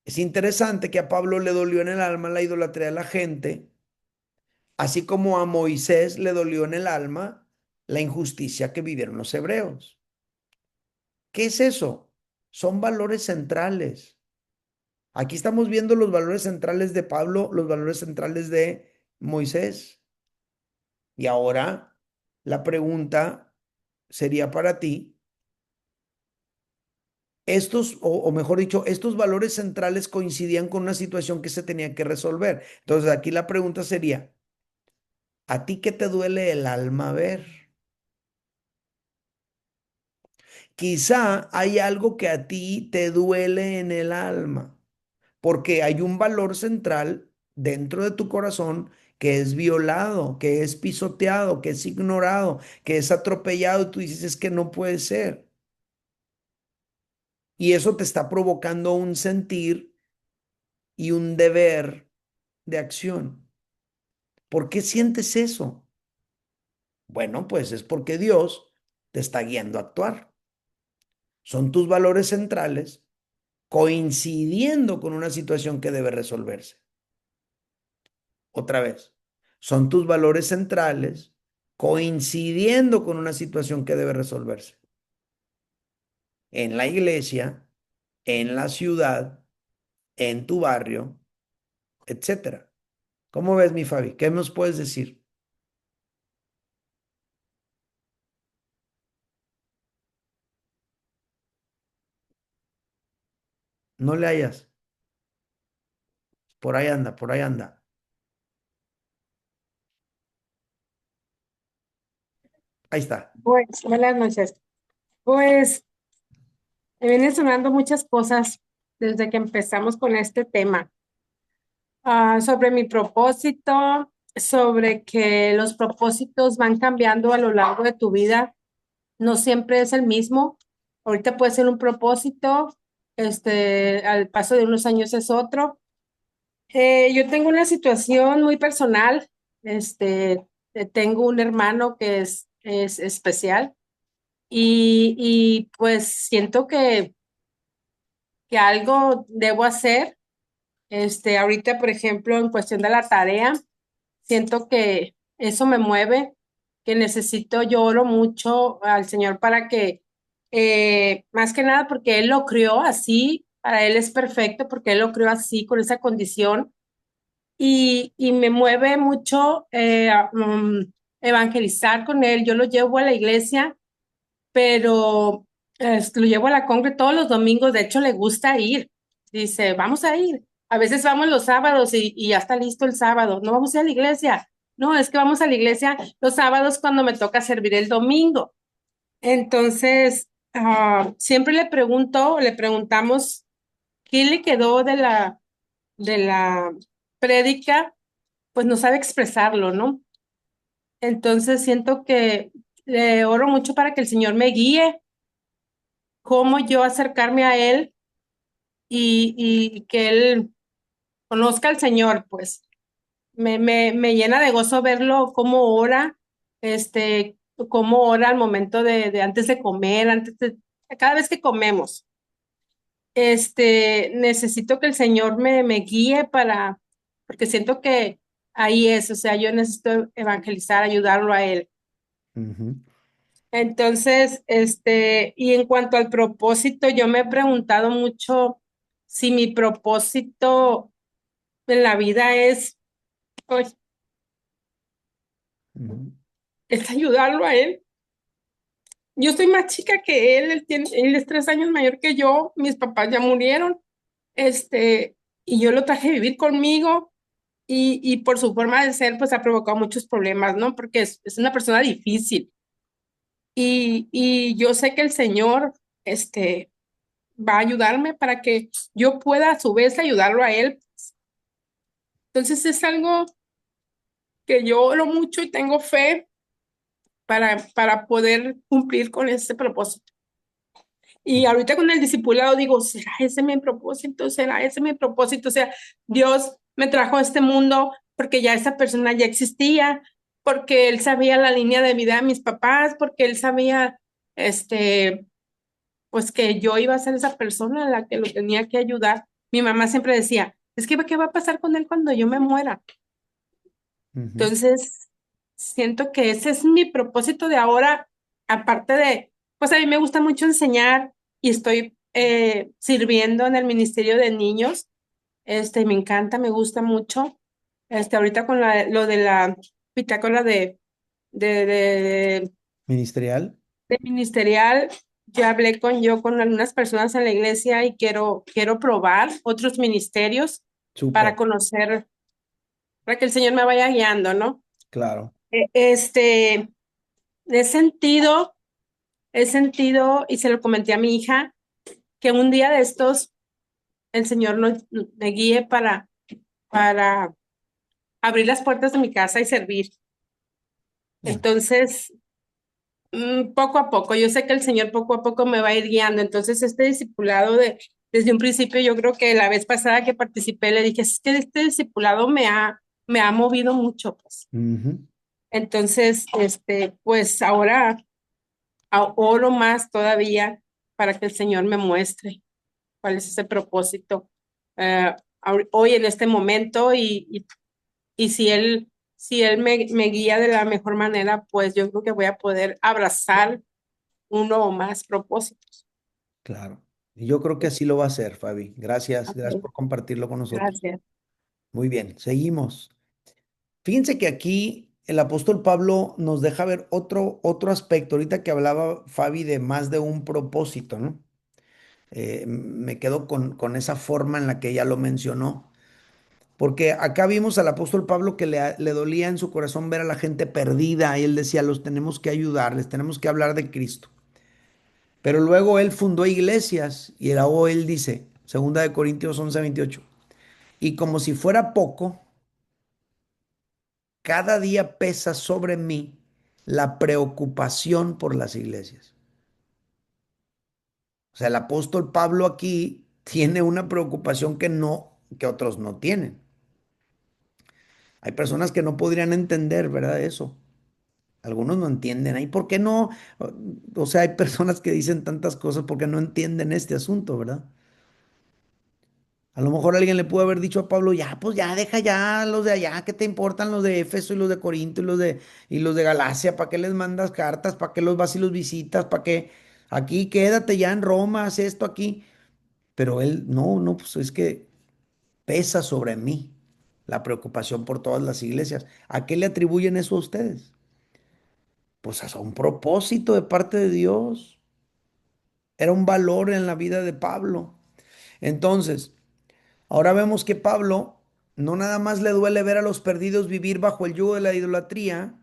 es interesante que a Pablo le dolió en el alma la idolatría de la gente, así como a Moisés le dolió en el alma la injusticia que vivieron los hebreos. ¿Qué es eso? Son valores centrales. Aquí estamos viendo los valores centrales de Pablo, los valores centrales de Moisés. Y ahora la pregunta sería para ti, o mejor dicho, estos valores centrales coincidían con una situación que se tenía que resolver. Entonces aquí la pregunta sería, ¿a ti qué te duele el alma ver? Quizá hay algo que a ti te duele en el alma, porque hay un valor central dentro de tu corazón que es violado, que es pisoteado, que es ignorado, que es atropellado, y tú dices es que no puede ser. Y eso te está provocando un sentir y un deber de acción. ¿Por qué sientes eso? Bueno, pues es porque Dios te está guiando a actuar. Son tus valores centrales coincidiendo con una situación que debe resolverse. Otra vez, son tus valores centrales coincidiendo con una situación que debe resolverse. En la iglesia, en la ciudad, en tu barrio, etcétera. ¿Cómo ves, mi Fabi? ¿Qué nos puedes decir? No le hayas. Por ahí anda, por ahí anda. Ahí está. Pues, buenas noches. Pues me vienen sonando muchas cosas desde que empezamos con este tema. Sobre mi propósito, sobre que los propósitos van cambiando a lo largo de tu vida, no siempre es el mismo. Ahorita puede ser un propósito, al paso de unos años es otro. Yo tengo una situación muy personal, tengo un hermano que es especial y pues siento que algo debo hacer. Ahorita, por ejemplo, en cuestión de la tarea, siento que eso me mueve, que necesito, yo oro mucho al Señor para que, más que nada porque Él lo crió así, para Él es perfecto, porque Él lo crió así, con esa condición, y me mueve mucho evangelizar con Él. Yo lo llevo a la iglesia, pero lo llevo a la congre todos los domingos, de hecho le gusta ir, dice, vamos a ir. A veces vamos los sábados y ya está listo el sábado, no vamos a ir a la iglesia, no, es que vamos a la iglesia los sábados cuando me toca servir el domingo. Entonces, siempre le preguntamos qué le quedó de la prédica, pues no sabe expresarlo, ¿no? Entonces siento que le oro mucho para que el Señor me guíe cómo yo acercarme a Él y que Él conozca al Señor, pues. Me llena de gozo verlo cómo ora, cómo ora al momento de antes de comer, cada vez que comemos. Necesito que el Señor me guíe porque siento que ahí es, o sea, yo necesito evangelizar, ayudarlo a Él. Ujú. Entonces, y en cuanto al propósito, yo me he preguntado mucho si mi propósito en la vida pues, Ujú. es ayudarlo a él. yo soy más chica que él es 3 años mayor que yo, mis papás ya murieron, y yo lo traje a vivir conmigo y por su forma de ser, pues ha provocado muchos problemas, ¿no? Porque es una persona difícil y yo sé que el Señor, va a ayudarme para que yo pueda a su vez ayudarlo a él. Entonces es algo que yo oro mucho y tengo fe para poder cumplir con ese propósito. Y ahorita con el discipulado digo, ¿será ese mi propósito? ¿Será ese mi propósito? O sea, Dios me trajo a este mundo porque ya esa persona ya existía, porque Él sabía la línea de vida de mis papás, porque Él sabía, pues que yo iba a ser esa persona a la que lo tenía que ayudar. Mi mamá siempre decía, es que ¿qué va a pasar con él cuando yo me muera? Ujú. Entonces, siento que ese es mi propósito de ahora, aparte de, pues a mí me gusta mucho enseñar y estoy sirviendo en el Ministerio de Niños. Me encanta, me gusta mucho. Ahorita con lo de la bitácora de, de, Ministerial. de ministerial, yo con algunas personas en la iglesia y quiero probar otros ministerios Súper, para conocer, para que el Señor me vaya guiando, ¿no? claro. Eh, Este, he sentido, y se lo comenté a mi hija, que un día de estos el Señor me guíe para abrir las puertas de mi casa y servir. Bueno, Entonces, poco a poco, yo sé que el Señor poco a poco me va a ir guiando. Entonces, este discipulado desde un principio, yo creo que la vez pasada que participé, le dije, es que este discipulado me ha movido mucho, pues. ujú, Entonces, pues ahora oro más todavía para que el Señor me muestre cuál es ese propósito hoy en este momento y si él me guía de la mejor manera, pues yo creo que voy a poder abrazar uno o más propósitos. claro. Y yo creo que así lo va a hacer, Fabi. Gracias Ok, por compartirlo con nosotros. gracias. Muy bien, seguimos. Fíjense que aquí el apóstol Pablo nos deja ver otro aspecto, ahorita que hablaba Fabi de más de un propósito, ¿no? Me quedo con esa forma en la que ella lo mencionó, porque acá vimos al apóstol Pablo que le dolía en su corazón ver a la gente perdida y él decía, los tenemos que ayudar, les tenemos que hablar de Cristo. Pero luego él fundó iglesias y luego él dice, segunda de Corintios 11:28, y como si fuera poco, cada día pesa sobre mí la preocupación por las iglesias. O sea, el apóstol Pablo aquí tiene una preocupación que otros no tienen. Hay personas que no podrían entender, ¿verdad? Eso. Algunos no entienden. ¿Y por qué no? O sea, hay personas que dicen tantas cosas porque no entienden este asunto, ¿verdad? A lo mejor alguien le pudo haber dicho a Pablo, ya, pues ya, deja ya los de allá, ¿qué te importan los de Éfeso y los de Corinto y los de Galacia? ¿Para qué les mandas cartas? ¿Para qué los vas y los visitas? ¿Para qué? Aquí quédate ya en Roma, haz esto aquí. Pero él, no, no, pues es que pesa sobre mí la preocupación por todas las iglesias. ¿A qué le atribuyen eso a ustedes? Pues a un propósito de parte de Dios. Era un valor en la vida de Pablo. Entonces, ahora vemos que Pablo no nada más le duele ver a los perdidos vivir bajo el yugo de la idolatría,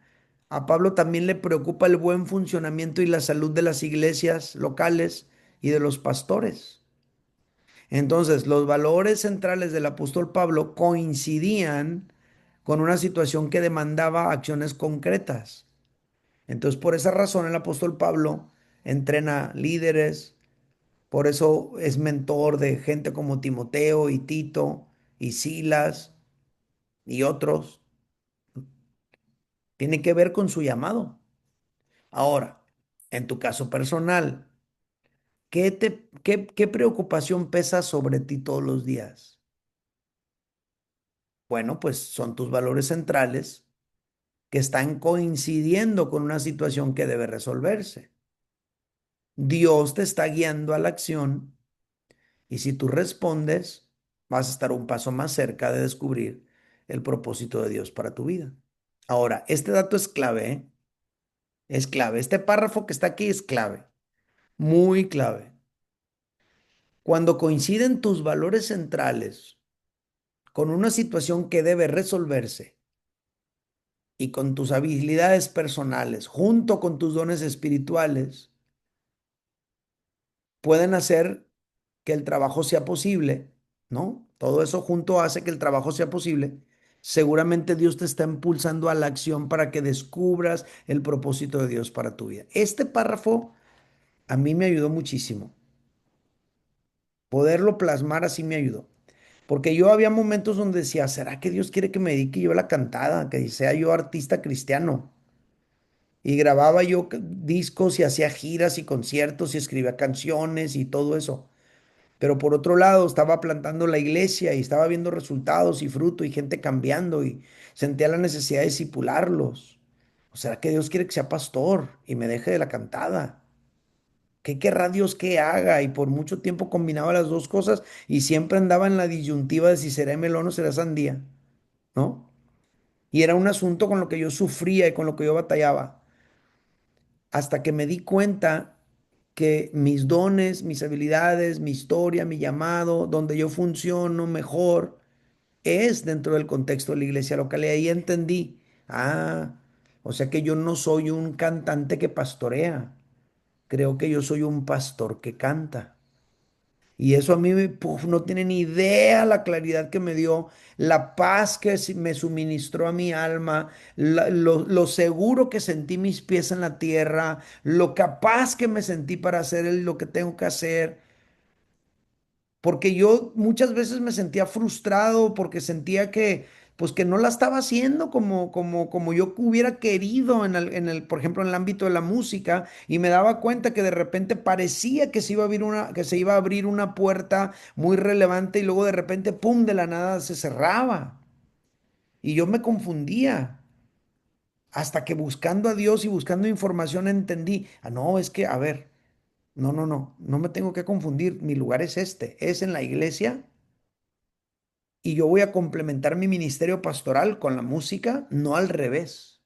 a Pablo también le preocupa el buen funcionamiento y la salud de las iglesias locales y de los pastores. Entonces, los valores centrales del apóstol Pablo coincidían con una situación que demandaba acciones concretas. Entonces, por esa razón, el apóstol Pablo entrena líderes, por eso es mentor de gente como Timoteo y Tito y Silas y otros. Tiene que ver con su llamado. Ahora, en tu caso personal, ¿qué preocupación pesa sobre ti todos los días? Bueno, pues son tus valores centrales que están coincidiendo con una situación que debe resolverse. Dios te está guiando a la acción y si tú respondes, vas a estar un paso más cerca de descubrir el propósito de Dios para tu vida. Ahora, este dato es clave, ¿eh? Es clave. Este párrafo que está aquí es clave, muy clave. Cuando coinciden tus valores centrales con una situación que debe resolverse y con tus habilidades personales, junto con tus dones espirituales, pueden hacer que el trabajo sea posible, ¿no? Todo eso junto hace que el trabajo sea posible. Seguramente Dios te está impulsando a la acción para que descubras el propósito de Dios para tu vida. Este párrafo a mí me ayudó muchísimo. Poderlo plasmar así me ayudó. Porque yo había momentos donde decía, ¿será que Dios quiere que me dedique yo a la cantada? Que sea yo artista cristiano. Y grababa yo discos y hacía giras y conciertos y escribía canciones y todo eso. Pero por otro lado, estaba plantando la iglesia y estaba viendo resultados y fruto y gente cambiando y sentía la necesidad de discipularlos. ¿O será que Dios quiere que sea pastor y me deje de la cantada? ¿Qué querrá Dios que haga? Y por mucho tiempo combinaba las dos cosas y siempre andaba en la disyuntiva de si será melón o será sandía, ¿no? Y era un asunto con lo que yo sufría y con lo que yo batallaba, hasta que me di cuenta que mis dones, mis habilidades, mi historia, mi llamado, donde yo funciono mejor, es dentro del contexto de la iglesia local. Y ahí entendí, o sea que yo no soy un cantante que pastorea, creo que yo soy un pastor que canta. Y eso a mí no tiene ni idea la claridad que me dio, la paz que me suministró a mi alma, lo seguro que sentí mis pies en la tierra, lo capaz que me sentí para hacer lo que tengo que hacer. Porque yo muchas veces me sentía frustrado porque sentía que, pues que no la estaba haciendo como yo hubiera querido por ejemplo, en el ámbito de la música, y me daba cuenta que de repente parecía que se iba a abrir que se iba a abrir una puerta muy relevante y luego de repente, pum, de la nada se cerraba. Y yo me confundía. Hasta que buscando a Dios y buscando información entendí, no, es que, a ver, no me tengo que confundir, mi lugar es este, es en la iglesia y yo voy a complementar mi ministerio pastoral con la música, no al revés.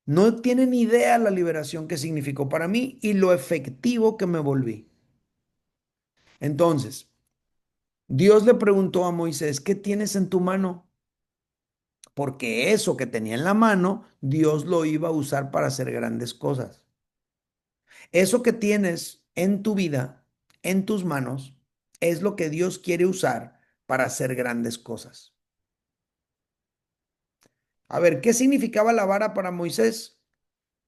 No tienen idea la liberación que significó para mí y lo efectivo que me volví. Entonces, Dios le preguntó a Moisés, ¿qué tienes en tu mano? Porque eso que tenía en la mano, Dios lo iba a usar para hacer grandes cosas. Eso que tienes en tu vida, en tus manos, es lo que Dios quiere usar para hacer grandes cosas. A ver, ¿qué significaba la vara para Moisés?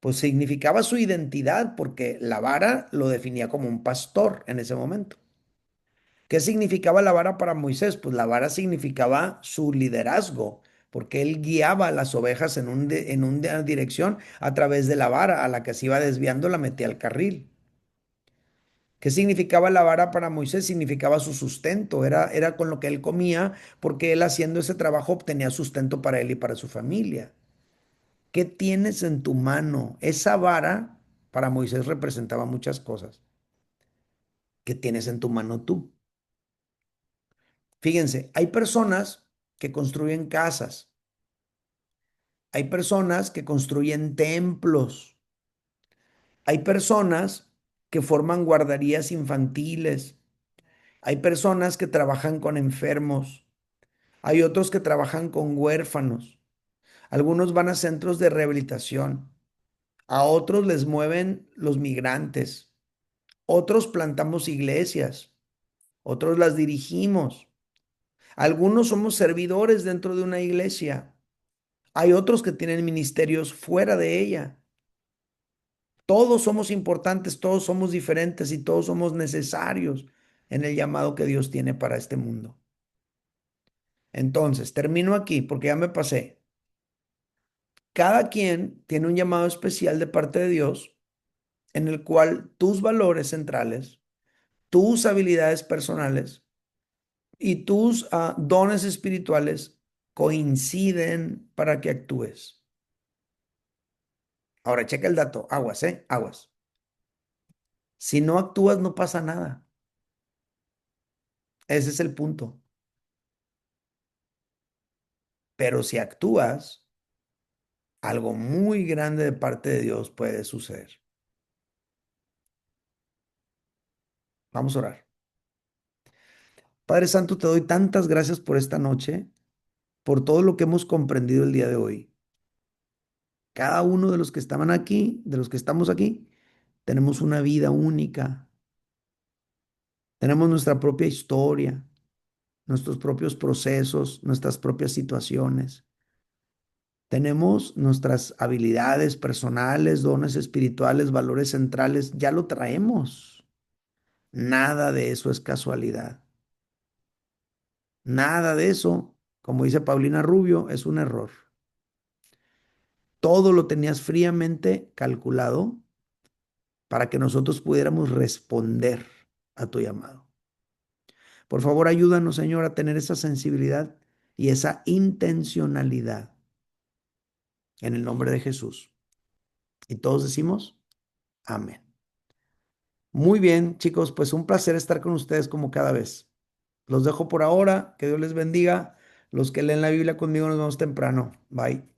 Pues significaba su identidad, porque la vara lo definía como un pastor en ese momento. ¿Qué significaba la vara para Moisés? Pues la vara significaba su liderazgo, porque él guiaba a las ovejas en una dirección a través de la vara, a la que se iba desviando la metía al carril. ¿Qué significaba la vara para Moisés? Significaba su sustento, era con lo que él comía, porque él haciendo ese trabajo obtenía sustento para él y para su familia. ¿Qué tienes en tu mano? Esa vara para Moisés representaba muchas cosas. ¿Qué tienes en tu mano tú? Fíjense, hay personas que construyen casas, hay personas que construyen templos, hay personas que forman guarderías infantiles, hay personas que trabajan con enfermos, hay otros que trabajan con huérfanos, algunos van a centros de rehabilitación, a otros les mueven los migrantes, otros plantamos iglesias, otros las dirigimos. Algunos somos servidores dentro de una iglesia. Hay otros que tienen ministerios fuera de ella. Todos somos importantes, todos somos diferentes y todos somos necesarios en el llamado que Dios tiene para este mundo. Entonces, termino aquí porque ya me pasé. Cada quien tiene un llamado especial de parte de Dios en el cual tus valores centrales, tus habilidades personales y tus dones espirituales coinciden para que actúes. Ahora, checa el dato. Aguas, ¿eh? Aguas. Si no actúas, no pasa nada. Ese es el punto. Pero si actúas, algo muy grande de parte de Dios puede suceder. Vamos a orar. Padre Santo, te doy tantas gracias por esta noche, por todo lo que hemos comprendido el día de hoy. Cada uno de los que estaban aquí, de los que estamos aquí, tenemos una vida única. Tenemos nuestra propia historia, nuestros propios procesos, nuestras propias situaciones. Tenemos nuestras habilidades personales, dones espirituales, valores centrales, ya lo traemos. Nada de eso es casualidad. Nada de eso, como dice Paulina Rubio, es un error. Todo lo tenías fríamente calculado para que nosotros pudiéramos responder a tu llamado. Por favor, ayúdanos, Señor, a tener esa sensibilidad y esa intencionalidad en el nombre de Jesús. Y todos decimos, amén. Muy bien, chicos, pues un placer estar con ustedes como cada vez. Los dejo por ahora, que Dios les bendiga. Los que leen la Biblia conmigo nos vemos temprano. Bye.